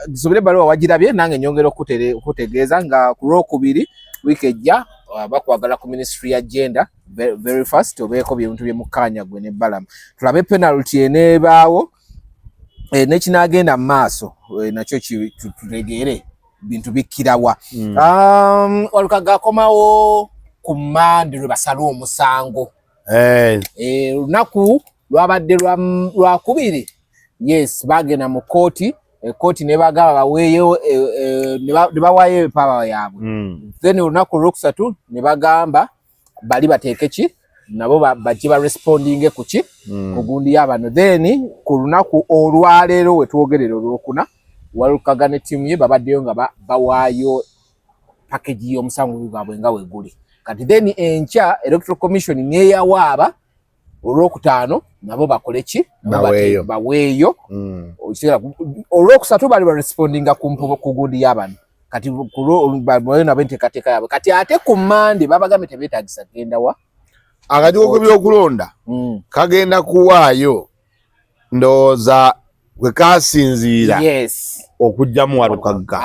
nsubire ebbaluwa wagirabye nange nyongera okutegeeza nga ku Lwokubiri wiiki ejja bakwagala ku ministry ya gender very fast obeeko bintu byemukkaanya gwe nebbalama tulabe penalty eneebaawo nekinagenda mu maaso nakyo tulegeere bintu bikkirawa Walukaga akomawo ku Mande lwe basala omusango lunaku lwabadde lwakubiri yes bagenda mu kooti kooti nebagaba baweeyo nebawaayo epawa yaabwe then olunaku olwokusatu nebagamba bali bateeke ki nabo bajje barespondinge ku ki ku gundi y'abano then ku lunaku olwaleero wetwogerera olwokuna Walukaga ne ttiimu ye babaddeyo nga bawaayo package y'omusango gwabwe nga weguli kati then enkya Electoral Commission neyawaaba olwokutaano nabo bakole ki baweeyo olwokusatu bali barespondinga ku gundi y'abano kati nabo enteekateeka yaabwe kati ate ku Mande babagambye tebeetagisa genda wa akakiiko k'ebyokulonda kagenda kuwaayo ndowooza gwe kasinziira okujjamu Walukaga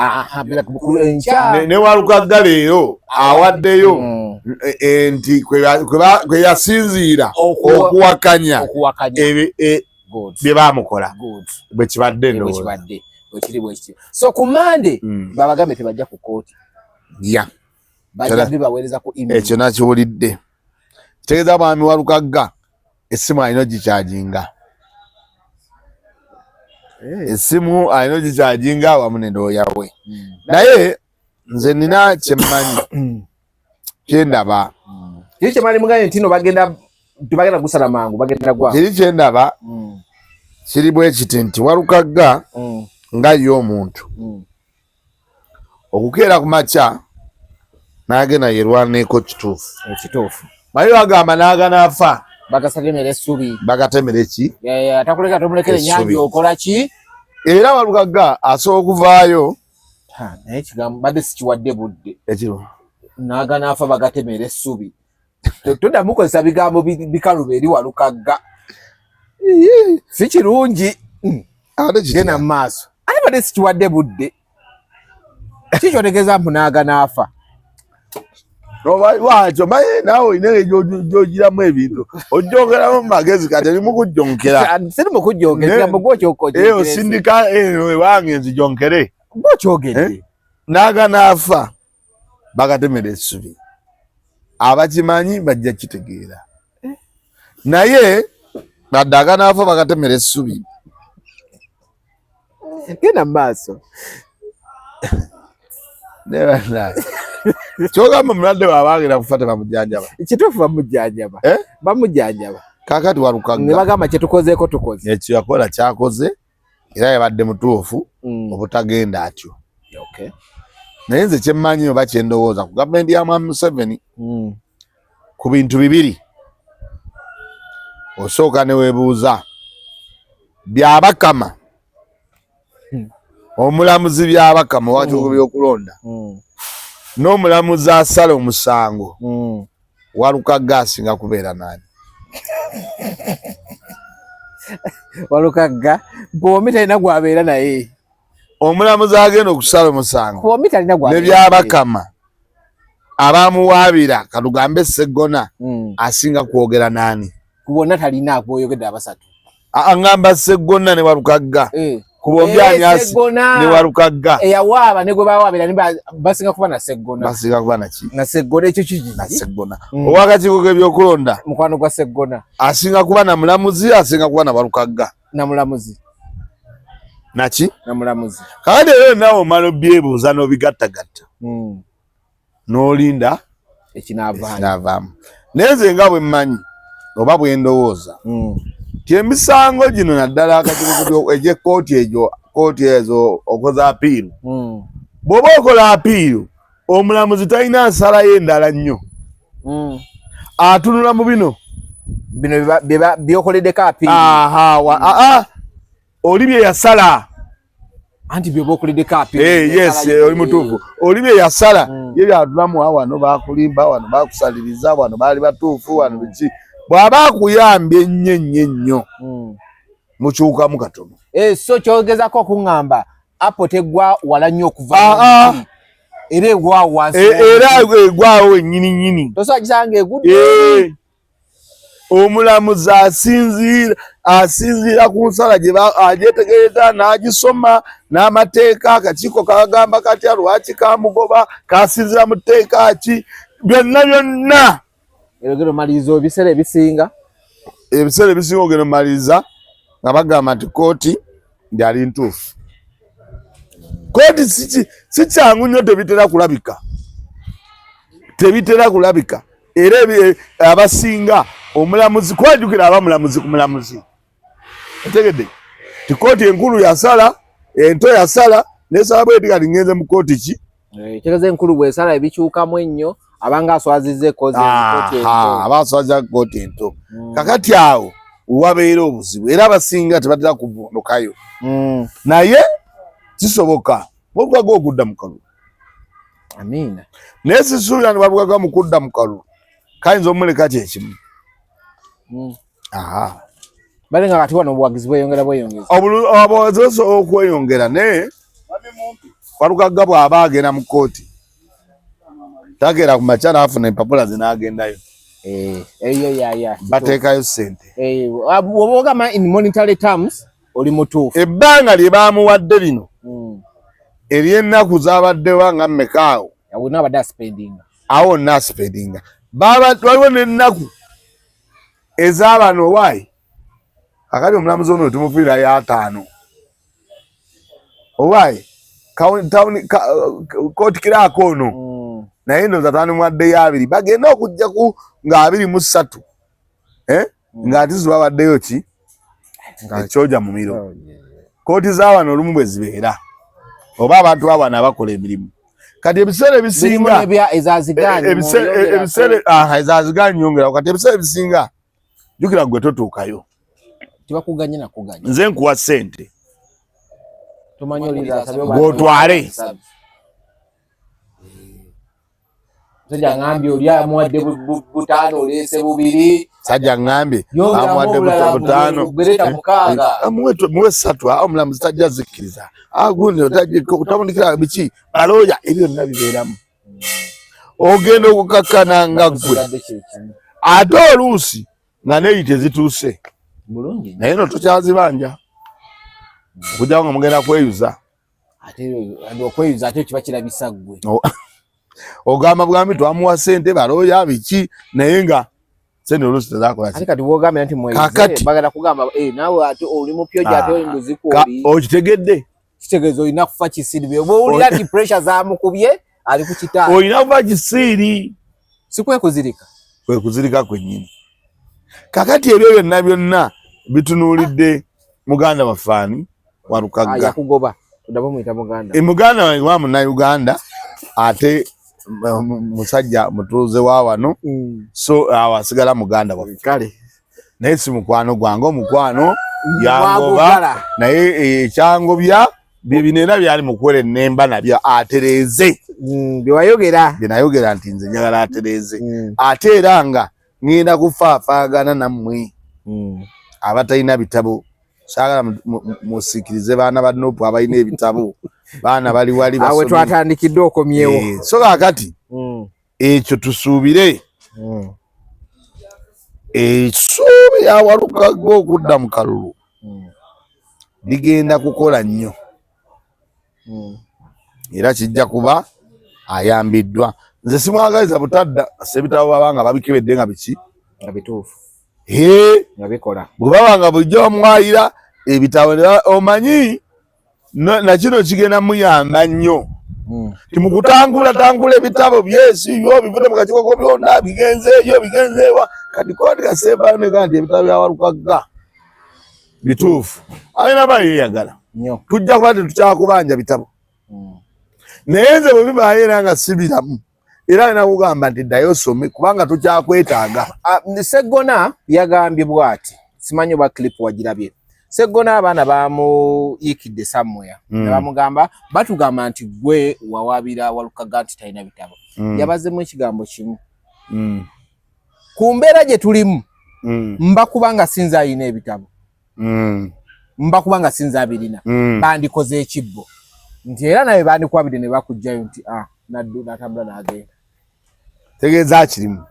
ne Walukaga leero awaddeyo nti kwe yasinziira okuwakanya bye baamukola bwe kibadde ndowooza so ku Mande babagambye tebajja ku kooti bajja bibaweereza ku email ekyo nakiwulidde kitegeeza mwami Walukaga essimu alina ogikyajinga essimu alina ogikyajinga wamu n'endooya we naye nze nina kyemmanyi kyendaba kiri kyemali muganye ntino tebagenda gusala mangu bagenda gwa kiri kyendaba kiri bwe kiti nti Walukaga nga ye omuntu okukeera ku makya n'agenda yerwaneeko kituufu maye bagamba n'aganaafa bagatemera essubi bagatemera ki atakuleka tomulekere ennyanja okola ki era Walukaga asobola okuvaayo naye kigambo badde sikiwadde budde ekiro n'aganaafa bagatemera essubi toddamu kozesa bigambo bikaluba eri Walukaga si kirungi genda mu maaso ate badde sikiwadde budde kikyotegeeza mbu n'aganaafa wakyo maye naawe olina gyogiramu ebintu ojjongeramu mu magezi kati erimu kujjonkera siri mu kujjonkera kigambo gwokyokojja osindika wange nzijonkere gwokyogedde n'aganaafa bagatemera essubi abakimanyi bajja kitegeera naye badde aganaafa bagatemera essubi genda mu maaso kyogamba mulwadde waabagenda kufa tebamujjanjaba kituufu bamujjanjaba kaakati Walukaga ne bagamba kyetukozeeko tukoze ekyo yakola kyakoze era yabadde mutuufu obutagenda atyo naye nze kyemmanyi oba kyendowooza ku gavumenti ya mwami Museveni ku bintu bibiri osooka ne weebuuza byabakama omulamuzi byabakama wakiiko byokulonda n'omulamuzi asala omusango Walukaga asinga kubeera nani Walukaga bw'omi talina gwabeera naye omulamuzi agenda okusala omusango bw'omi talina gwabeera ne byabakama abamuwaabira katugambe Sseggona asinga kwogera nani bonna talina gwoyogedde abasatu aŋŋamba Sseggona ne Walukaga kubombi anyasi ne Walukaga eyawaaba ne gwe bawaabira basinga kuba na Sseggona basinga kuba naki na Sseggona ekyo kiki na Sseggona owakakiiko k'ebyokulonda mukwano gwa Sseggona asinga kuba na mulamuzi asinga kuba na Walukaga namulamuzi naki namulamuzi kandi leo nawo malo byebuuza n'obigattagatta n'olinda ekinavaamu neze nga bwe mmanyi oba bwe ndowooza ti emisango gino naddala akatibukuti egyekkooti ezo okoza apiiru bw'oba okola apiiru omulamuzi talina nsalayo endala nnyo atunula mu bino byokoleddeko apiiru oli bye yasala anti byoba okoleddeko apiiru yes oli mutuufu oli bye yasala ye byatulamu wano bakulimba wano bakusaliriza wano baali batuufu wano biki bw'aba akuyambye ennyo mukyukamu katono so kyogezako okuŋŋamba apo teggwa wala nnyo okuva era egwa wansi era egwawo ennyini tosobola kisanga egudde omulamuzi asinziira ku nsala agyetegereza n'agisoma n'amateeka akakiiko kagamba katya lwaki kamugoba kasinziira mu tteeka ki byonna erogero maliriza ebiseera ebisinga ogenda maliriza nga bagamba nti kooti ndyali ntuufu kooti si kyangu nnyo tebitera kulabika era abasinga omulamuzi kwajukira aba mulamuzi ku mulamuzi otegedde ti kooti enkulu yasala ento yasala nesala bweti kati ngenze mu kooti ki ekitegeeza enkulu bwesala ebikyukamu ennyo abanga aswaziza abaswaziza kooti ento kakati awo wabeera obuzibu era abasinga tebatera kuvundukayo naye kisoboka olukaga okudda mu kalulu amiina naye sisuubira ni balukaga mu kudda mu kalulu kayinza omuleka kyekimu bale nga kati wano obuwagizi bweyongera obuwagizi busobola okweyongera naye walukaga bw'aba agenda mu kooti tagera ku makya n'afuna empapula zinaagendayo bateekayo ssente bw'oba ogamba in monetary terms oli mutuufu ebbanga lye baamuwadde lino ery'ennaku zaabaddewa nga mmekaawo awo naspendinga waliwo n'ennaku ez'abano owaayi akati omulamuzi ono tumufiirayo 5 owaayi kooti kiraako ono naye ndowooza twandimuwaddeyo 2 bagenda okugjaku nga 23 ng'ati zibawaddeyo ki ekyoja mu miro kooti z'abano olumu bwe zibeera oba abantu abana abakola emirimu kati ebiseera ebisinga ezaziganye nyongera kati ebiseera ebisinga jukira gwe totuukayo nze nkuwa ssente gw'otwale sajja ngambye oli amuwadde butaano oleese 2 sajja ngambye amuwadde butaano muwe 3 omulamuzi tajja zikkiriza gundi otabundikira biki alooya ebyo byonna bibeeramu ogenda okukakkana nga ggwe ate oluusi nga neyi tezituuse naye no tokyazibanja okujjawo nga mugenda kweyuza okweyuza ate kiba kirabisa ggwe ogamba bwambi twamuwa ssente balooya biki naye nga ssente oluusi tezakola kati bwogambye nti mweyuze bagala kugamba naawe ate oli mupyoja ate mbuzikoli okitegedde kitegeeza olina kufa kisiiri oba owulira nti pressure zamukubye ali ku kitaala olina kufa kisiiri si kwekuzirika kwennyini kakati ebyo byonna bitunuulidde muganda wafaani Walukagga yakugoba odaba muyita muganda muganda wa Munnayuganda ate musajja mutuuze wa wano so awasigala muganda wa kale naye si mukwano gwange omukwano yangoba naye ekyangobya bibinera byali mukwere nemba nabyo atereze byenayogera nti nze njagala atereze ate era nga ngenda kufaafaagana nammwe abatalina bitabo saagala musikirize baana ba Nopu abalina ebitabo baana bali wali awe twatandikidde okomyewo so kakati ekyo tusuubire essuubi ya Walukagga okudda mu kalulu ligenda kukola nnyo era kijja kuba ayambiddwa nze simwagaliza butadda sebitabo babanga babikebedde nga biki nga bituufu nga bikola bwe babanga bulijjo bamwayira ebitabo omanyi na kino kigenda muyamba nnyo timukutangula ebitabo byesi byo bivude mu kakiiko k'obyonna bigenzeewa kati kooti kasembayo ne kandi ebitabo bya Walukagga bituufu alina bayeyagala tujja kuba tetukyakubanja bitabo naye nze bwe bibaayo era nga sibiramu era alina kugamba nti ddayo some kubanga tukyakwetaaga. Sseggona yagambye bw'ati simanyi oba clip wagirabye. Sseggona abaana baamuyiikidde somewhere ne bamugamba batugamba nti gwe wawabira Walukagga nti talina bitabo. Yabazemu ekigambo kimu ku mbeera gye tulimu mba kubanga sinza alina ebitabo mba kubanga sinza abirina bandikoze ekibbo nti era naye bandikwabidde ne bakujjayo nti naddu natambula n'agenda. Tegeeza kirimu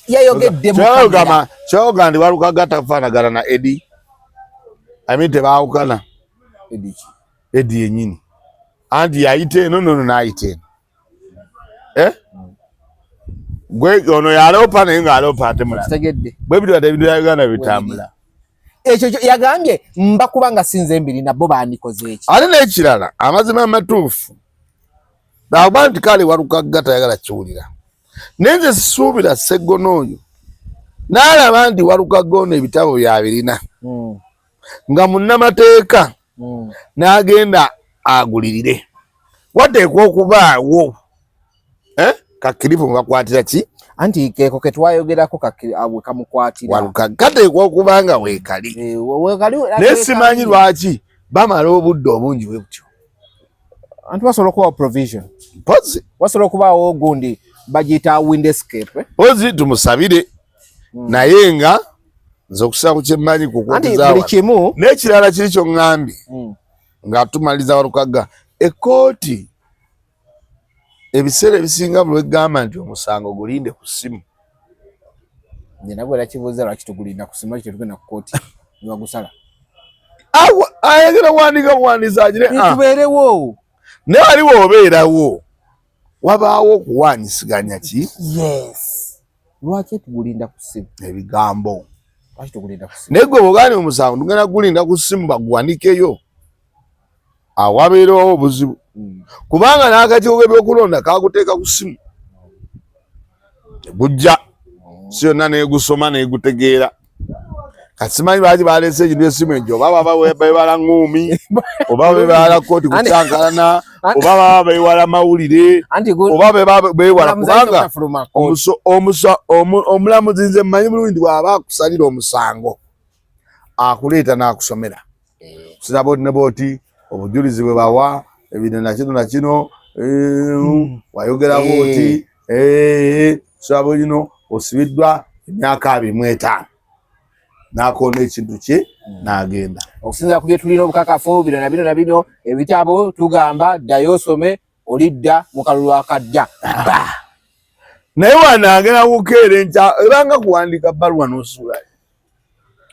yayogedde kyoga ndi Walukagga tafaanagana na Eddie tebaawukana Eddie yennyini anti yayita eno nono n'ayita eno gwe ono yaloopa naye ng'aloopa ate kitegedde bwe bityo ate ebintu bya Uganda bitambula. Ekyo yagambye mba kubanga sinze mbiri nabo bandikoze eki ate n'ekirala amazima amatuufu nakuba nti kale Walukagga tayagala kiwulira naye nze sisuubira Sseggona oyo n'alaba nti Walukagga ono ebitabo byabirina nga munnamateeka n'agenda agulirire wateekwa okubaawo kakirifu mubakwatira ki anti keeko ketwayogerako kamukwatira Walukagga kateekwa okuba nga weekali naye simanyi lwaki bamala obudde obungi bwe butyo anti wasobola okubawo provision pozi wasobola okubaawo gundi bagiyita windescape pozi tumusabire naye nga nze okusaba ku kyemmanyi kukwatizaawa n'ekirala kiri kyoŋŋambye nga tumaliza Walukagga ekkooti ebiseera ebisinga buli egamba nti omusango gulinde ku ssimu. Nze nabwe era kibuuza lwaki tugulinda ku ssimu ekyo tugenda ku kkooti ne bagusala ayagala kuwandiika buwandiisi agire tubeerewo naye waliwo obeerawo wabaawo okuwanyisiganya ki lwaki tugulinda ku ssimu ebigambo lwaki tugulinda ku ssimu naye gwe bwogani omusango tugenda kugulinda ku ssimu baguwanikeyo awabeerawo obuzibu kubanga n'akakiiko k'ebyokulonda kaguteeka ku ssimu tegujja si yonna neegusoma neegutegeera kati simanyi lwaki baleese ekintu essimu egyo oba baba beewala ŋŋuumi oba beewala kooti kucyankalana oba baba beewala mawulire oba beewala kubanga omulamuzi nze mmanyi bulungi nti bw'aba akusalira omusango akuleeta n'akusomera kusira booti ne booti obujulizi bwe bawa ebino nakino wayogera booti kusira boolino osibiddwa emyaka 25 n'akoona ekintu kye n'agenda okusinziira ku bye tulina obukakafu bino na bino ebitabo tugamba ddayo osome olidda mu kalulu akajja naye wanaagenda kukeera enkya era nga kuwandiika bbaluwa n'osuula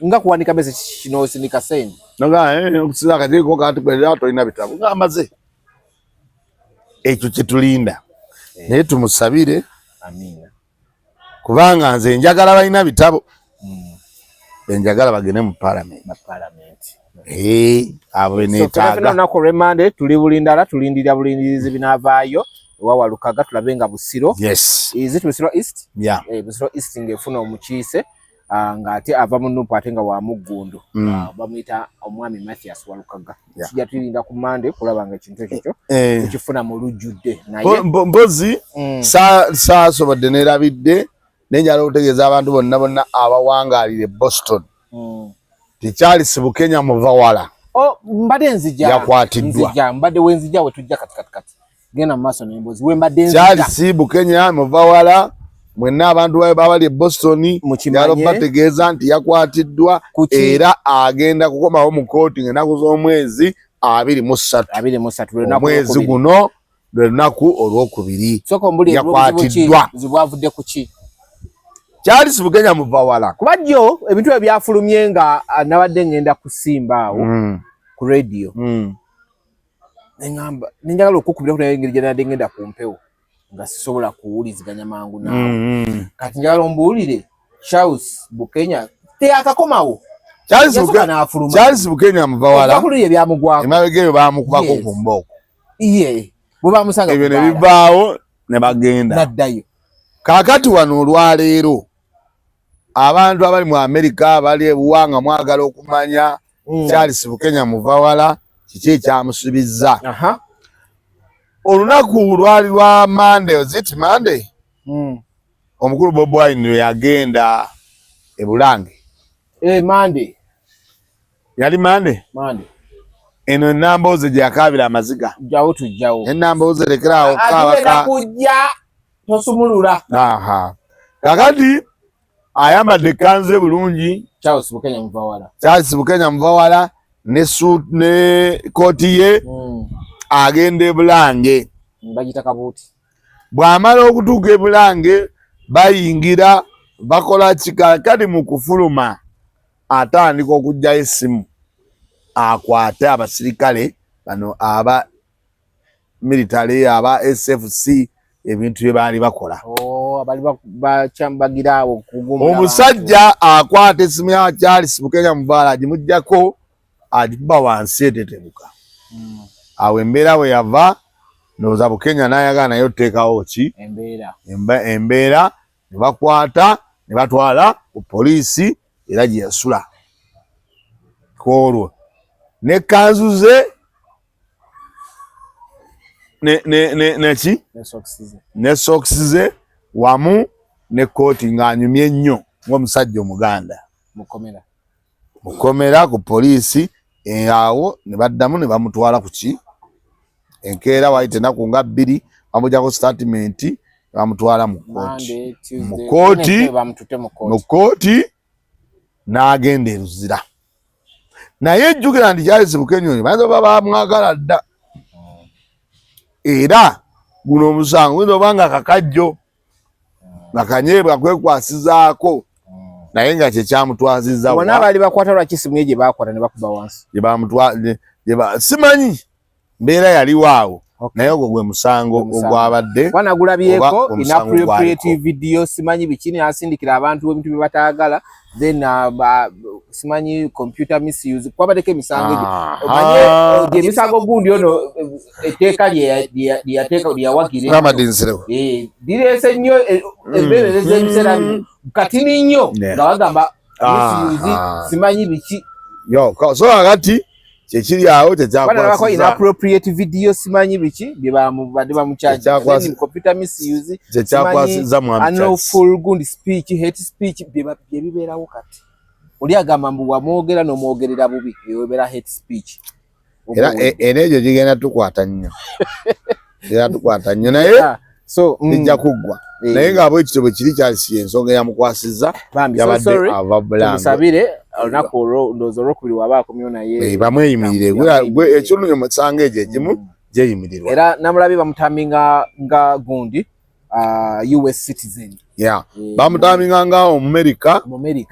nga kuwandiika mese kino osindika sente okusinziira akateeko katugwerera tolina bitabo ng'amaze ekyo kye tulinda naye tumusabire kubanga nze njagala balina bitabo benjagala bagende mu palamenti abo beneetaaga olunaku olw'Emmande tuli bulindala tulindira bulindirizi binaavaayo ewa Walukagga tulabe nga Busiro Busiro East Busiro East ng'efuna omukiise ng'ate ava mu Nuupu ate nga wa Muggundu bamuyita omwami Mathias Walukagga kijja tulinda ku Mmande kulaba nga ekintu ekyo tukifuna mu lujjudde naye mpozi saasobodde neerabidde nenjala okutegeeza abantu bonna abawangaalire Boston Charles Bukenya Muvawala mbadde yakwatiddwa mbadde wenzija we tujja kati genda mu maaso n'emboozi we mbadde Charles Bukenya Muvawala mwenna abantu babe babali e Boston njala bategeeza nti yakwatiddwa era agenda kukomawo mu kooti ng'ennaku z'omwezi 23 omwezi guno lwe lunaku olwokubiri yakwatiddwa zibwavudde ku ki Charles Bukenya Muvawala kuba jjo ebintu ebyo byafulumye nga nabadde ngenda kusimba awo ku radio nenjagala okukubira kutya engeri gye nabadde ngenda ku mpewo nga sisobola kuwuliziganya mangu naawe kati njagala ombuulire Charles Bukenya teyakakomawo Charles Bukenya muvawala bakuluye byamugwako emabegero bamukubako ku mboko bwe bamusanga ebyo ne bivaawo ne bagenda naddayo. Kaakati wano olwaleero abantu abali mu Amerika bali ebuwanga mwagala okumanya Charles Bukenya muvawala kiki ekyamusubizza. Olunaku lwali lwa Monday, was it Monday? Omukulu Bobi Wine yagenda e Bulange. Monday. Yali Monday? Monday. Eno enamboze gyakabira amaziga. Jawo tujjawo. Enamboze lekerawo kabaka. Kujja tosumulula. Kakati ayambadde kanze bulungi. Charles Bukenya muvawala. Charles Bukenya muvawala ne suit ne koti ye. Agende Bulange. Bagita kabuti. Bwamala okutuuka e Bulange bayingira bakola kikakati mu kufuluma atandika okujja essimu akwate abasirikale bano aba military aba SFC ebintu bye baali bakola. Abali bachambagira abo kugumula. Omusajja akwate essimu ya Charles Bukenya muvawala agimujjako agiba wansi etetebuka. Awo embeera we yava noza Bukenya n'ayagala nayo teekawo ki embeera ne bakwata ne batwala ku poliisi era gye yasula kwolwo ne kanzu ze ne socks ze wamu ne kooti ng'anyumye nnyo ng'omusajja Omuganda mukomera ku poliisi. Awo ne baddamu ne bamutwala ku ki enkeera waayita ennaku nga 2 bamujjako statement bamutwala mu kooti n'agenda e Luzira. Naye ejjukira nti Charles Bukenya oyo bayinza oba bamwagala dda era guno omusango guyinza oba nga kakajjo nga kanyeebwa kwekwasizaako naye nga kyekyamutwazizza wonna baali bakwata lwaki simu ye gye bakwata ne bakuba wansi simanyi mbeera yaliwo awo naye ogwo gwe musango ogwabadde wanagulabyeko inappropriate video simanyi bikini asindikira abantu ebintu bye bataagala then simanyi computer misuse kwabaddeko emisango omanye emisango gundi ono etteeka lyeyawagire direese nnyo embeerereza ebiseera katini nnyo nga bagamba misuse simanyi biki so kakati kyekiri awo tekyakwasiza inappropriate video simanyi biki bye bamubadde bamukyajja computer misuse tekyakwasiza unlawful gundi speech hate speech bye bibeerawo kati oli agamba mbu wamwogera n'omwogerera bubi eweebera hate speech era ekyo gigenda tukwata nnyo naye ijja kuggwa naye ng'abo ekityo bwe kiri kyalisiye ensonga eyamukwasizza yabadde ava Bulange olunaku olwo ndowooza olwokubiri waba akomyewo naye bamweyimirire gwe ekirungi musango egyo egimu gyeyimirirwa era namulabye bamutambinga nga gundi US citizen bamutambinga nga Omumerika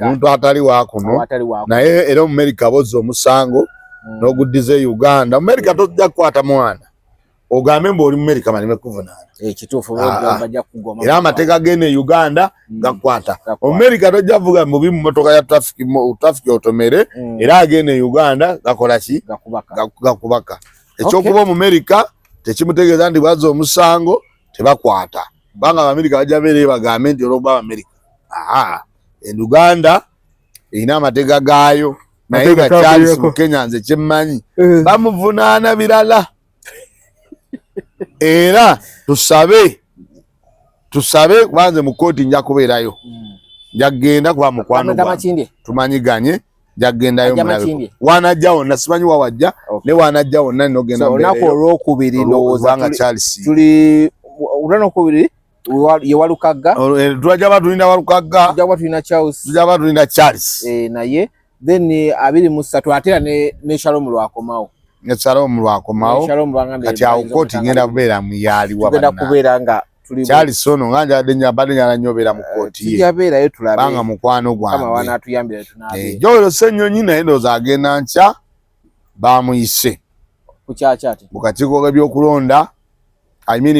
omuntu atali waakuno naye era Omumerika bozza omusango n'oguddiza e Uganda. Omumerika tojja kukwata mwana ogambe mbu oli Mumerika malime kuvunaana ekituufu bajja kugoma era amateeka gene Uganda gakwata. Omumerika tojja vuga mubi mu motoka ya traffic otomere era agene Uganda gakola ki gakubaka. Ekyokuba Omumerika tekimutegeeza nti bwazza omusango tebakwata banga Abamerika bajja beere bagambe nti olwokuba Abamerika Uganda erina amateeka gaayo naye nga Charles Bukenya nze kyemmanyi bamuvunaana birala. Era tusabe kubanze mu kooti nja kubeerayo njagenda kuba mukwano tumanyiganye njagendayo mulabe wanajja wonna simanyi wawajja ne wanajja wonna nogenda olunaku olwokubiri ndowooza tuli olwokubiri ye Walukagga tujaba tulinda Walukagga tujaba tulinda Charles naye then 23 atera ne Shalom lwakomawo kati awo kooti ngenda kubeera muyali nga Charles ono nganja nyabadde nyala nyobeera mu kooti ye banga mukwano gwange Joel Ssenyonyi naye ndowooza agenda nkya bamuyise mu kakiiko k'ebyokulonda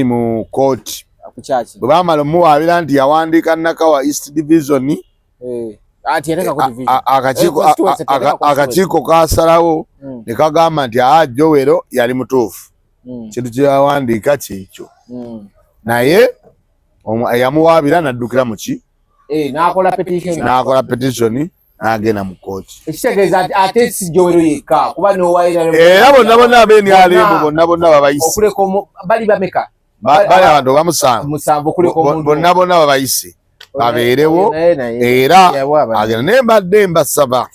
mu kooti bwe baamala omuwaabira nti yawandiika Nakawa East Division ati yateka ku division akakiiko kasalawo ne kagamba nti Joel yali mutuufu kintu kyeyawandiika kyekyo naye yamuwaabira n'addukira mu ki n'akola petition n'agenda mu kooti ekitegeeza ate si Joel yekka kuba n'owaayira era bonna ab'NRM bonna babayise okuleko bali bameka bali abantu bamusanvu bonna babayise babeerewo era agenda naye mbadde mbasaba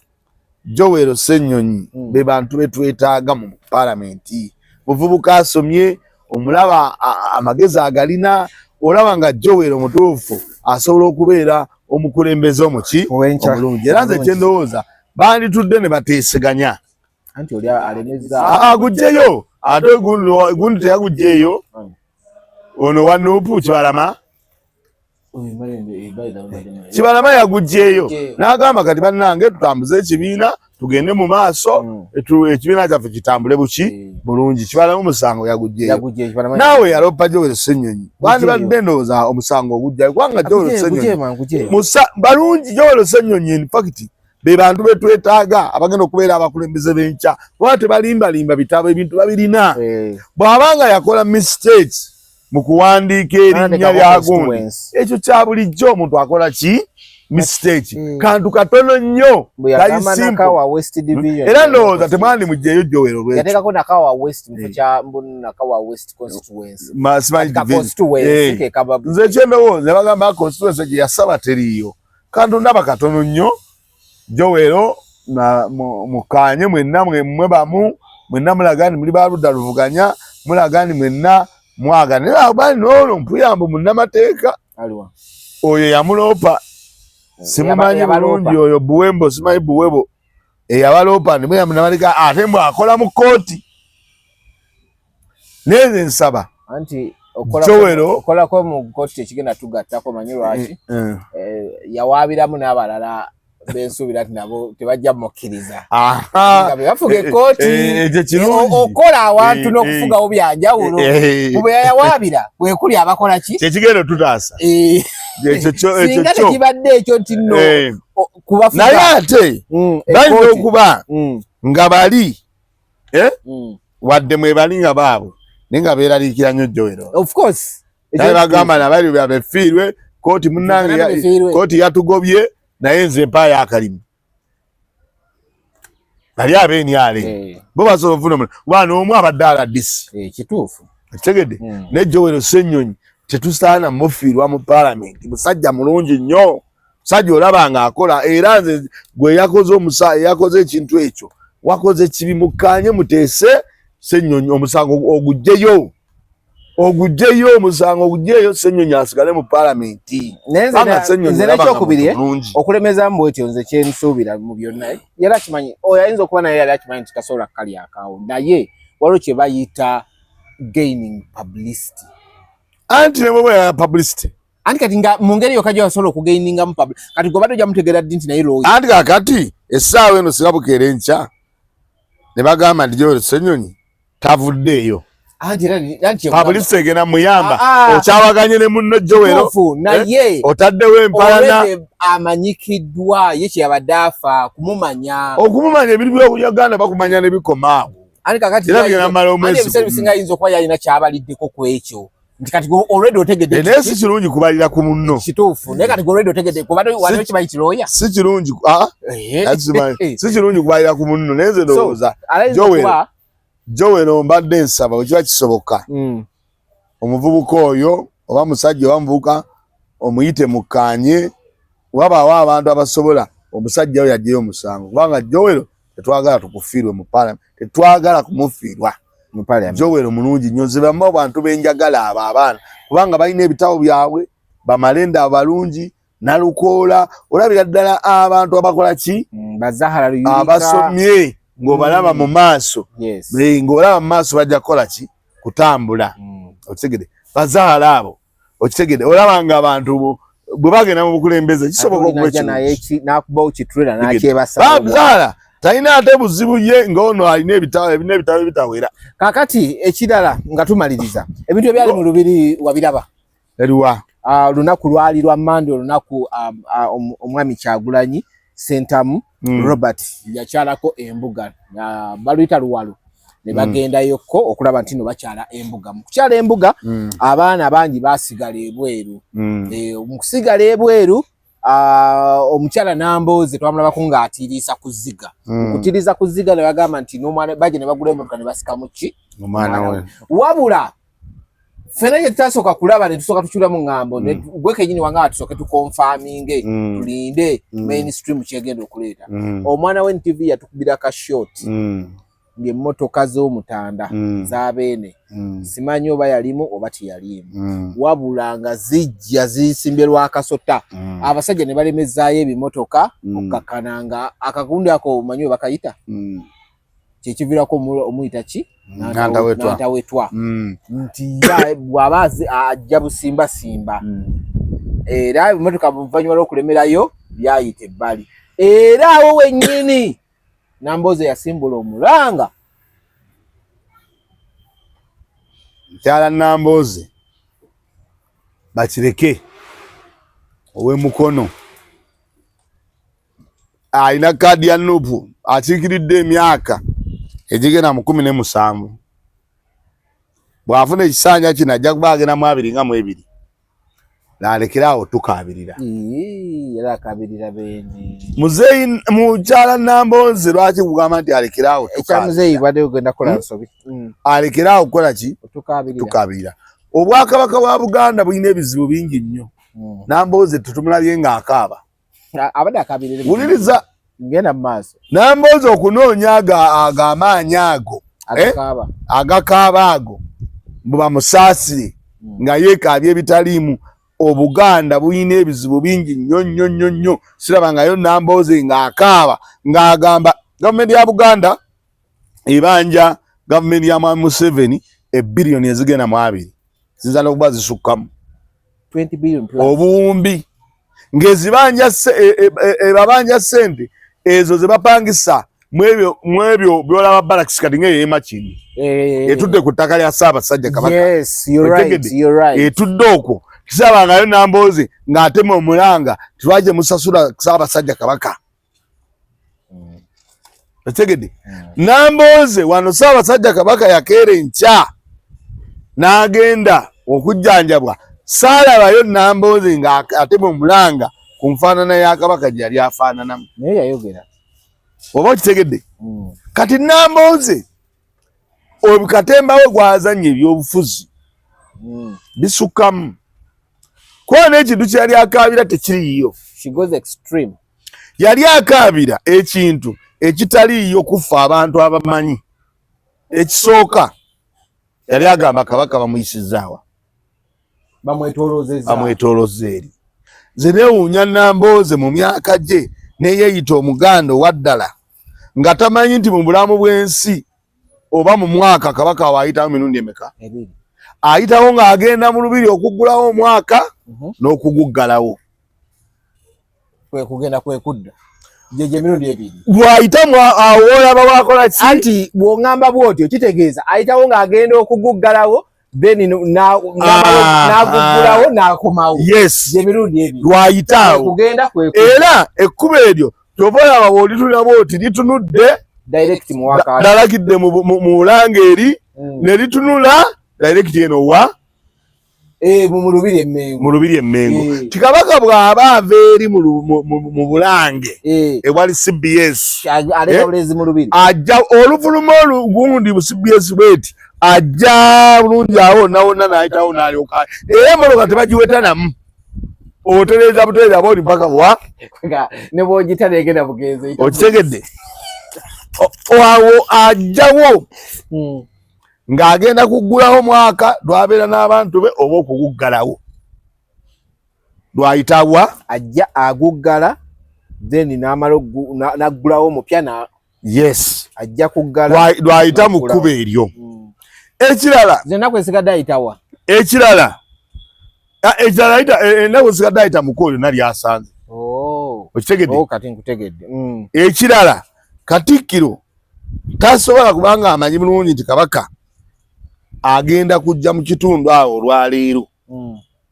Joel Ssenyonyi be bantu betwetaaga mu palamenti muvubuka asomye omulaba amagezi agalina olaba nga Joel omutuufu asobola okubeera omukulembeze omuki omulungi era nze kyendowooza banditudde ne bateeseganya anti oli alemeza agugjeyo ate gundi teyagugjeeyo ono wa Nuupu Kibalama yagugjeyo n'agamba kati bannange tutambuze ekibiina tugende mu maaso ekibiina kyaffe kitambule buki bulungi. Kibalama omusango yagugjeyo naawe yaloppa Joel Ssenyonyi bandibadde ndowooza omusango ogugjayo kubanga Joel Ssenyonyi balungi. Joel Ssenyonyi in fact be bantu betwetaaga abagenda okubeera abakulembeze b'enkya kuba tebalimbalimba bitabo ebintu babirina bw'abanga yakola mistakes mu kuwandiika erinnya lya gundi ekyo kya bulijjo omuntu akola ki mistake kantu katono nnyo era ndowooza temwandi mugjeyo Joel nze kyendowooza bagamba constituency gye yasaba teriiyo kantu ndaba katono nnyo Joel mukanye mwenna mwe bamu mwenna mulaga nti muli baludda luvuganya mulaga nti mwenna mwagana era bali n'olwo mpuyambu munnamateeka oyo yamulopa simumanyi bulungi oyo Buwembo simanyi Buwebo eyabalopa ndi munnamateeka ate mbw akola mu kooti neze nsaba anti Joel okolako mu kooti ekigenda tugattako manyi lwaki yawaabiramu n'abalala bensuubira ati nabo tebajja mukkiriza bafuga ekooti okola awantu n'okufugawo byanjawulo mubwe yawaabira bwekuli abakola ki kyekigenda tutaasa singa tekibadde ekyo nti nno kubafuga naye ate balina okuba nga bali wadde mwebali nga baabwe naye nga beeraliikira nnyo Joel of course naye bagamba nabali befiirwe kooti munnange kooti yatugobye naye nze mpaayo akalimu bali ab'NRM bo basobola ofuna bwana omu abadde aladisi kituufu kitegedde ne Joel Ssenyonyi tetusaana mufiirwa mu palamenti musajja mulungi nnyo musajja olaba nga akola era nze gwe yakoze ekintu ekyo wakoze kibi mukkaanye muteese Ssenyonyi omusango ogugjeyo omusango ogugjeyo Ssenyonyi asigale mu palamenti nze nekyokubiri okulemeza mu bwetyo nze kyensuubira mu byonna yali akimanyi oyo ayinza okuba naye yali akimanyi nti tasobola kali akaawo naye waliwo kye bayita gaining publicity anti ne bwe publicity anti kati nga mu ngeri yokka gyewasobola okugainingamu publicity kati gwe badde ojja mutegeera ddi nti naye looya anti kakati essaawa eno singa bukeera enkya ne bagamba nti Joel Ssenyonyi tavuddeeyo publicity egenda muyamba okyawaganye ne munno Joel naye otaddewo empalana amanyikiddwa ye kyeyabadde afa okumumanya ebintu by'Obuyaganda bakumanya ne bikomaawo anti kakati ebiseera bisinga ayinza okuba yalina kyabaliddeko ku ekyo nti kati already otegedde naye si kirungi kubalira ku munno kituufu naye kati already otegedde kubadde waliwo kimanyi kirooya si kirungi si kirungi kubalira ku munno naye nze ndowooza Joel mbadde nsaba wekiba kisoboka omuvubuka oyo oba musajja oba muvubuka omuyite mukkaanye wabaawo abantu abasobola omusajja oyo yagyeyo omusango kubanga Joel tetwagala tukufiirwe mu palamenti tetwagala kumufiirwa mu palamenti Joel mulungi nnyo nze bamu abantu benjagala abo abaana kubanga balina ebitabo byabwe bamalenda abalungi nalukoola olabira ddala abantu abakola ki abasomye ng'obalaba mu maaso ng'olaba mu maaso bajja kukola ki kutambula okitegedde bazaala abo okitegedde olaba nga abantu bwe bagenda mu bukulembeze kisoboka okubazaala talina ate buzibu ye ng'ono alina ebitabo bitawera kakati ekirala nga tumaliriza ebintu ebyali mu lubiri wabiraba eriwa olunaku lwali lwa Mande olunaku omwami Kyagulanyi Sentamu Robert yakyalako embuga baluyita Luwalo ne bagendayo ko okulaba nti no bakyala embuga mu kukyala embuga abaana bangi basigala ebweru mu kusigala ebweru omukyala Nambooze twamulabako ng'atiriisa ku zziga okutiriisa ku zziga ne bagamba nti n'omwana baje ne bagula emmotoka ne basikamu ki omwana we wabula fena ye tasooka kulaba ne tusooka tukyula mu ŋŋambo gwe kenyini wanga tusooke tukonfaminge tulinde mainstream kyegenda okuleeta omwana we NTV yatukubira ka short ng'emmotoka z'omutanda z'abeene simanyi oba yalimu oba teyalimu wabula nga zijja zisimbye lwakasota abasajja ne balemezaayo ebimotoka okukkakkana nga akagundi ako omanyi we bakayita kyekiviirako omuyita ki Nantawetwa nti bw'aba ajja busimbasimba era ebimotoka oluvannyuma lw'okulemerayo byayita ebbali era awo wennyini Nambooze yasimbula omulanga mukyala Nambooze bakireke ow'emukono alina kaadi ya Nuupu akiikiridde emyaka egigenda mu 17 bw'afuna ekisanja kino ajja kuba agendamu 22 n'alekerawo tukaabirira era akaabirira beene muzeeyi mukyala Nambooze lwaki kugamba nti alekerawo ekyamuzeeyi badde ogenda kukola nsobi alekerawo kukola ki tukaabirira obwakabaka bwa Buganda bulina ebizibu bingi nnyo Nambooze tutumulabye ng'akaaba abadde akaabirira wuliriza ngenda mu maaso Nambooze okunoonya ag'amaanyi ago agakaaba ago bubamusaasire nga yeekaabye ebitaliimu Obuganda bulina ebizibu bingi nnyo sirabangayo Nambooze ng'akaaba ng'agamba gavumenti ya Buganda ebanja gavumenti ya Museveni ebbiliyoni ezigenda mu 2 zizala okuba zisukkamu 20 billion obuwumbi ng'ezibanja ebabanja ssente ezo ze bapangisa mu ebyo byolaba Barracks kati ng'eyo Makindi etudde ku ttaka lya Ssaabasajja Kabaka etudde okwo kisabangayo Nambooze ng'atema omulanga tilwaje musasula Ssaabasajja Kabaka otegedde Nambooze wano Ssaabasajja Kabaka yakeera enkya n'agenda okujjanjabwa saalabayo Nambooze ng'atema omulanga ku nfaanana ya Kabaka gye yali afaananamu naye yayogera oba okitegedde kati Nambooze obukatemba we gwazannya ebyobufuzi bisukkamu kuba n'ekintu kye yali akaabira tekiriiyo yali akaabira ekintu ekitaliiyo kufa abantu abamanyi ekisooka yali agamba Kabaka bamuyisizaawa bamwetoolooza eri nze neewuunya Nambooze mu myaka gye neyeeyita Omuganda owaddala nga tamanyi nti mu bulamu bw'ensi oba mu mwaka Kabaka waayitawo mirundi emeka ayitawo ng'agenda mu lubiri okuggulawo omwaka n'okuguggalawo kwekugenda kwekudda jeje mirundi 2 bw'ayitamu awo olaba bwakola ki anti bw'oŋŋamba bw'otyo kitegeeza ayitawo ng'agenda okuguggalawo then n'aguggulawo n'akomawo je mirundi 2 lwayitaawo era ekkubo eryo toba olaba bw'olitulira bw'oti litunudde direct muwaka dalagidde mu Bulanga eri ne litunula direct eno wa mu lubiri Emmengo Kabaka bw'aba ava eri mu Bulange ewali CBS ajja oluvuluma olugundi mu CBS bweti ajja bulungi awo nawonna n'ayitawo n'alyoka era emmotoka tebagiwetanamu otereeza butereeza bw'oli mpaka bwa ne bw'ogita negenda bugenze okitegedde awo ajjawo ng'agenda kuggulawo mwaka lwabeera n'abantu be oba okuguggalawo lwayitawa ajja aguggala then n'amala n'aggulawo mupya yes ajja kuggala lwayita mu kkubo eryo ekirala ennaku esigadde ayitawa ekirala ennaku esigadde ayita mu kkubo lyonna lyasanze okitegedde kati nkutegedde ekirala Katikkiro tasobola kubanga amanyi bulungi nti Kabaka agenda kujja mu kitundu awo olwaleero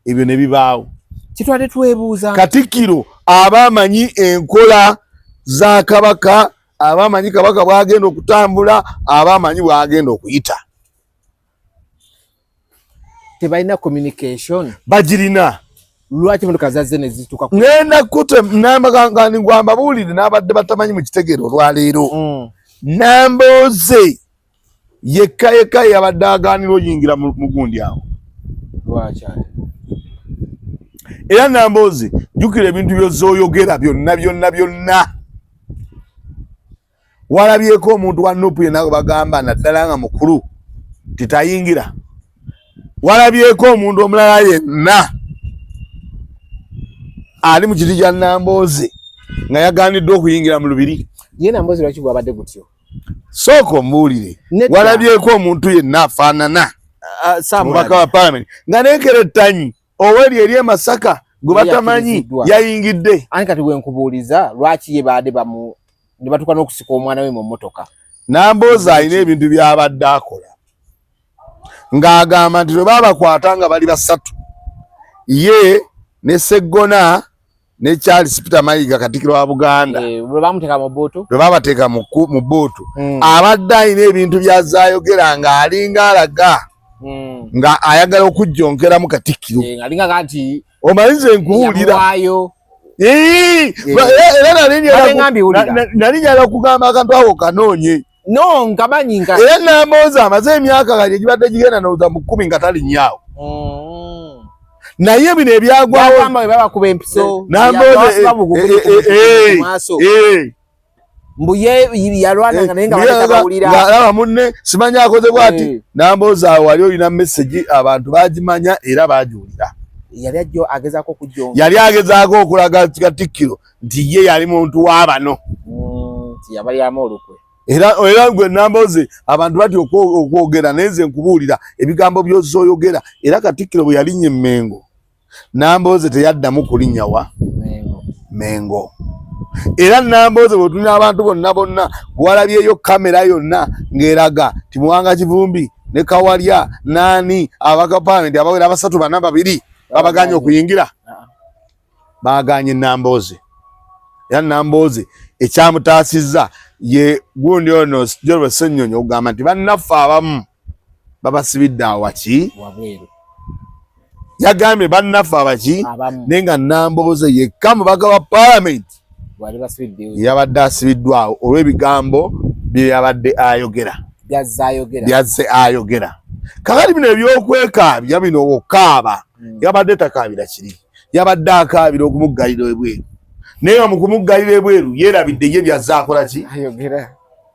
ebyo ne bibaawo kitwadde twebuuza Katikkiro aba amanyi enkola za kabaka abamanyi kabaka bwagenda okutambula abamanyi bwagenda okuyita tebalina communication bagirina lwaki motoka zazze ne zituka ngenda kute namagangani gwamba bulire n'abadde batamanyi mu kitegero olwaleero Nambooze yekka yabadde aganira oyingira mu gundi awo lwaki era Nambooze jjukira ebintu by'ozooyogera byonna walabyeko omuntu wa Nuupu yenna bagamba naddala nga mukulu titayingira walabyeko omuntu omulala yenna ali mu kiti kya Nambooze nga yaganiddwa okuyingira mu lubiri ye Nambooze lwaki bwabadde gutyo sooka ombuulire walabyeko omuntu yenna afaanana mubaka wa Parliament nga nekerettanyi oweri eri e Masaka gwe batamanyi yayingidde ani kati wenkubuuliza lwaki ye baade ne batuuka n'okusika omwana we mu mmotoka Nambooze alina ebintu by'abadde akola ng'agamba nti lwe baabakwata nga bali basatu ye ne Sseggona ne Charles Peter Mayiga Katikkiro wa Buganda lwe baamuteeka mu booto lwe baabateeka mu booto abadde alina ebintu by'azaayogera ng'alinga alaga nga ayagala okujjonkeramu Katikkiro alinga kati omalirize nkuwulira era nali njala kugamba akantu ako kanoonye no nkamanyi era Nambooze amaze emyaka kali egibadde gigenda n'oza mu 10 nga talinnyawo naye bino ebyagwawo babakuba empiso mbu ye yalwananga naye nga batabawulira alaba munne simanyi akoze bw'ati Nambooze awo wali olina message abantu bagimanya era bagiwulira yali agezaako okulaga Katikkiro nti ye yali muntu wa bano yabalyamu olukwe era gwe Nambooze abantu bati okwogera neze nkubuulira ebigambo by'ozooyogera era Katikkiro bwe yalinnya Mmengo Nambooze teyaddamu kulinnya wa Mmengo era Nambooze bwe tulina abantu bonna bwalabyeyo kamera yonna ng'eraga ti Muwanga Kivumbi ne Kawalya naani abaka Parliament abawera abasatu bana babiri babaganye okuyingira baganye Nambooze era Nambooze ekyamutaasizza ye gundi ono Jorwe Ssenyonyi ogamba nti bannaffe abamu babasibidde awaki yagambye bannaffe abaki naye nga Nambooze yekka mubaka wa Parliament yabadde asibiddwawo olw'ebigambo bye yabadde ayogera byazze ayogera kakati bino ebyokwekaabya bino okaaba yabadde takaabira kiri yabadde akaabira okumuggalira ebweru naye mu kumuggalira ebweru yeerabidde ye byazze akola ki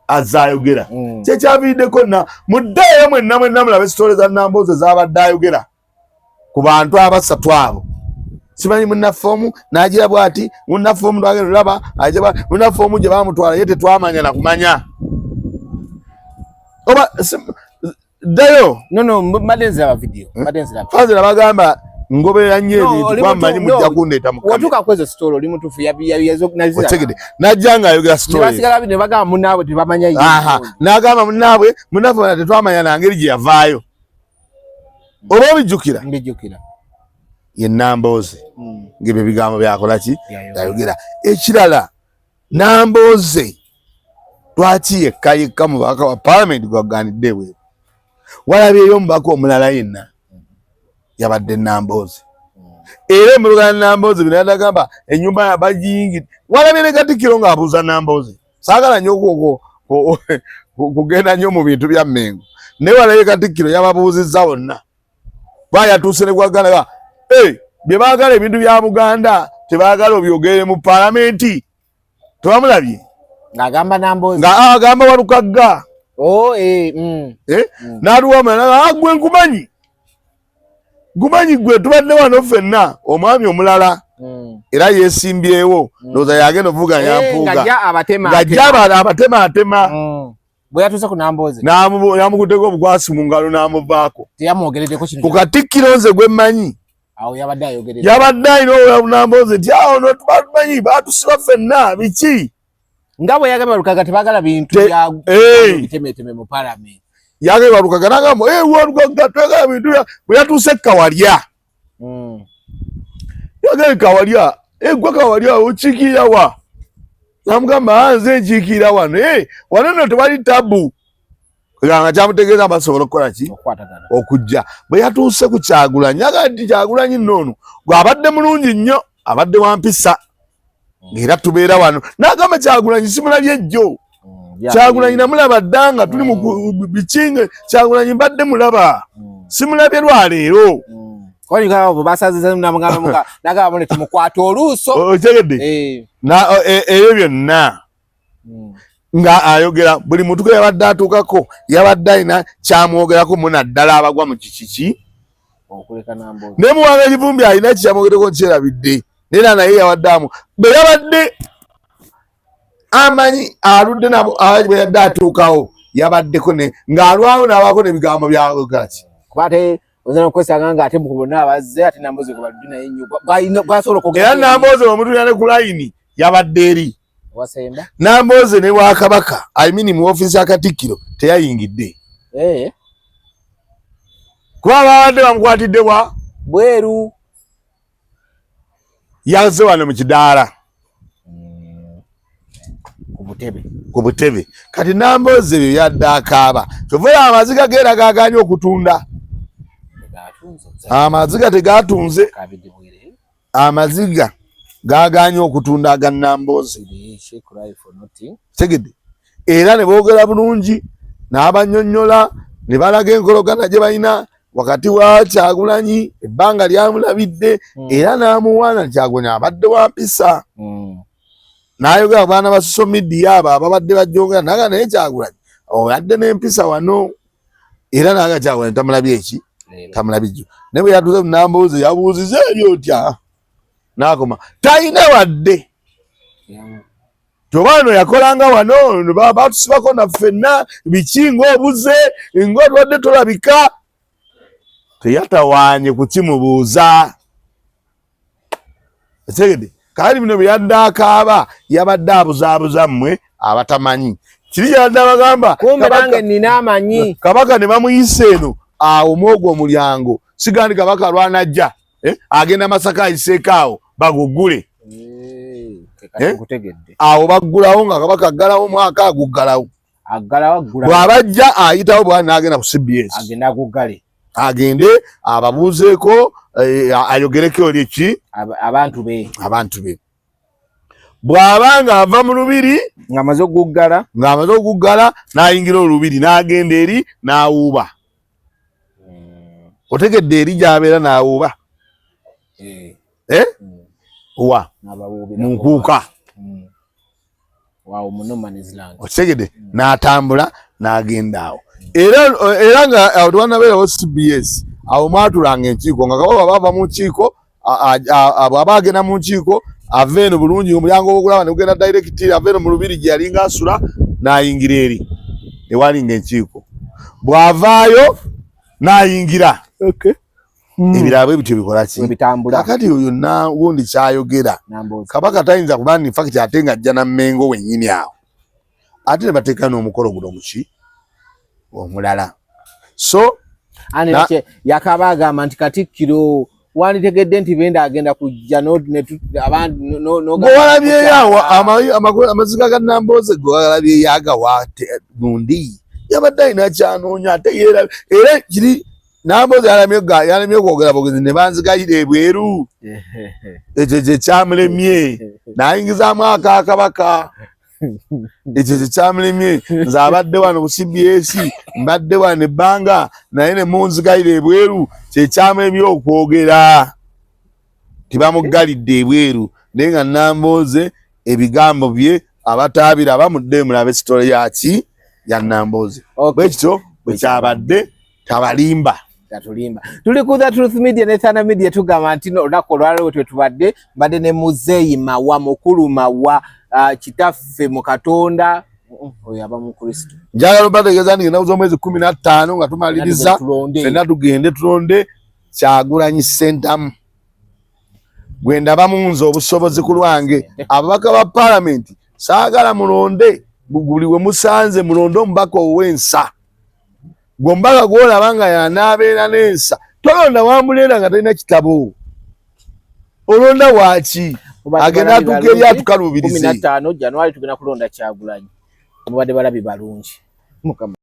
azze ayogera kyekyaviiriddeko muddeeyo mwenna mulabe sitole za Nambooze zabadde ayogera ku bantu abasatu abo simanyi munnaffe omu n'agira bw'ati munnaffe omu twagenda olaba munnaffe omu gye baamutwala ye tetwamanya na kumanya oba ddayo fazira bagamba ngoberera nnyo ebintu kwamanyi mujja kundeeta mu watuuka kwezo sitolo oli mutuufu otegede najja ng'ayogera sitolo ne bagamba munnaabwe tebamanya n'agamba munnaabwe munnaffe tetwamanya na ngeri gye yavaayo oba obijjukira ye Nambooze ng'ebyo ebigambo byakola ki yayogera ekirala Nambooze lwaki yekka mubaka wa Parliament gwaganidde ebweru walabyeyo omubaka omulala yenna yabadde Nambooze era emulugana Nambooze bino yadagamba ennyumba yabagiyingidde walabye ne Katikkiro ng'abuuza Nambooze saagala nnyo kugenda nnyo mu bintu bya Mmengo naye walabye Katikkiro yababuuzizza bonna bayatuuse ne gwagala bye baagala ebintu bya Buganda tebaagala obyogere mu Parliament tebamulabye ng'agamba Nambooze ng'agamba Walukagga n'aluwama gwe nkumanyi gwe tubadde wano ffenna omwami omulala era yeesimbyewo ndowooza yagenda okuvuganya mpuuga ng'ajja abatemaatema bwe yatuuse ku Nambooze n'amukutteko obukwasi mu ngalo n'amuvaako ku Katikkiro nze gwe mmanyi yabadde alina Nambooze nti awo no tubatumanyi baatusiba ffenna biki nga bwe yagamba Lukaga tebaagala bintu bitemeteme mu Parliament yagamba Lukaga n'agamba Lukaga twagala bintu bwe yatuuse Kawalya yagamba Kawalya gwe Kawalya okiikirira wa namugamba nze nkiikira wano wano nno tewali tabu nga kyamutegeeza basobola okukola ki okujja bwe yatuuse ku Kyagulanyi aga nti Kyagulanyi nno gw'abadde mulungi nnyo abadde wampisa ng'era tubeera wano n'agamba Kyagulanyi simulabye jjo Kyagulanyi namulaba dda nga tuli mu bikinge Kyagulanyi mbadde mulaba simulabye lwaleero nagamba tumukwata oluuso otegedde ebyo byonna nga ayogera buli muntu gwe yabadde atuukako yabadde alina kyamwogerako munaddala abagwa mu kikiki ne Muwanga Kivumbi alina kyamwogereko nkyerabidde neera naye yawadde bwe yabadde amanyi aludde nabo bwe yadde atuukawo yabaddeko ng'alwawo n'abaako n'ebigambo byagaki ozana okwesanga nga ate mu bonna abazze ate Nambooze ko baludde naye nnyo bwasobola okugera era Nambooze omutuulira ne ku layini yabadde eri Nambooze ne Bwakabaka mu ofiisi ya Katikkiro teyayingidde kuba babadde bamukwatidde bweru yazze wano mu kidaala ku butebe kati Nambooze bye yadde akaaba kyova amaziga geeraga aganye okutunda amaziga tegatunze amaziga gaganye okutunda aga Nambooze tegedde era ne boogera bulungi n'abanyonnyola ne balaga enkologana gye balina wakati wa Kyagulanyi ebbanga lyamulabidde era n'amuwaana Kyagulanyi abadde wampisa n'ayogera abaana ba social media abo ababadde bajjongera naga naye Kyagulanyi oyadde n'empisa wano era naga Kyagulanyi tamulabye eki tamulabijjo ne bwe yatuuze mu Nambooze yabuuziza eri otya n'akoma talina wadde tobano yakolanga wano batusibako naffenna biki ng'obuze ng'otwadde tolabika teyatawaanye kukimubuuza etegedde kali bino bye yadde akaaba yabadde abuzaabuza mmwe abatamanyi kiri yadde abagamba kumbe nange nina amanyi Kabaka ne bamuyisa eno awo mwogwo omulyango sigandi Kabaka lwanajja agenda Masaka ayiseeko awo bagugule awo baggulawo nga Kabaka aggalawo omwaka aguggalawo bw'abajja ayitawo bwali n'agenda ku CBS agende ababuuzeeko ayogereko oli eki abantu be bw'aba nga ava mu lubiri ng'amaze okuguggala n'ayingira olubiri n'agenda eri n'awuuba otegedde eri gy'abeera n'awuuba wa munkuuka otegedde n'atambula n'agenda awo era nga awo tewanabeerawo CBS awo mwatulanga enkiiko nga Kabaka bava mu nkiiko bw'aba agenda mu nkiiko ava eno bulungi omulyango ogw'okulaba ne gugenda direct ava eno mu lubiri gye yalinga asula n'ayingira eri ewalinga enkiiko bw'avaayo n'ayingira ebirabo ebityo bikola ki kakati oyo nawundi kyayogera Kabaka tayinza kuba ni fact ate nga ajja na Mmengo wennyini awo ate ne bateeka n'omukolo guno muki omulala so yakaba agamba nti Katikkiro wanditegedde nti benda agenda kujja gwewalabyeyo amaziga ga Nambooze gwewalabyeyo agawa gundi yabadde alina kyanoonya ate era kiri Nambooze yalemye okwogera bogezi ne banzigayira ebweru ekyo kye kyamulemye n'ayingizaamu aka Kabaka ekyo kye kyamulemye nze abadde wano ku CBS mbadde wano ebbanga naye ne munzigayira ebweru kye kyamulemye okwogera tibamuggalidde ebweru naye nga Nambooze ebigambo bye abataabira bamudde mulabe sitole yaki ya Nambooze bwekityo bwe kyabadde tabalimba tuli ku The Truth Media ne Thana Media tugamba nti olunaku olwaleero twetubadde mbadde ne Muzeeyi Mawa mukulu Mawa kitaffe mu Katonda oyo aba mu Kristo njagala obategeeza nti ennaku z'omwezi 15 nga tumaliriza ffenna tugende tulonde Kyagulanyi Ssentamu gwe ndaba munze obusobozi ku lwange ababaka ba Paalamenti saagala mulonde buli we musanze mulonde omubaka ow'ensa gombaga gwolaba nga yanaabeera n'ensa tolonda wambuleera nga talina kitabo olonda waaki agenda atuuka eri atukalubirize 15 January tugenda kulonda Kyagulanyi mubadde balabi balungi Mukama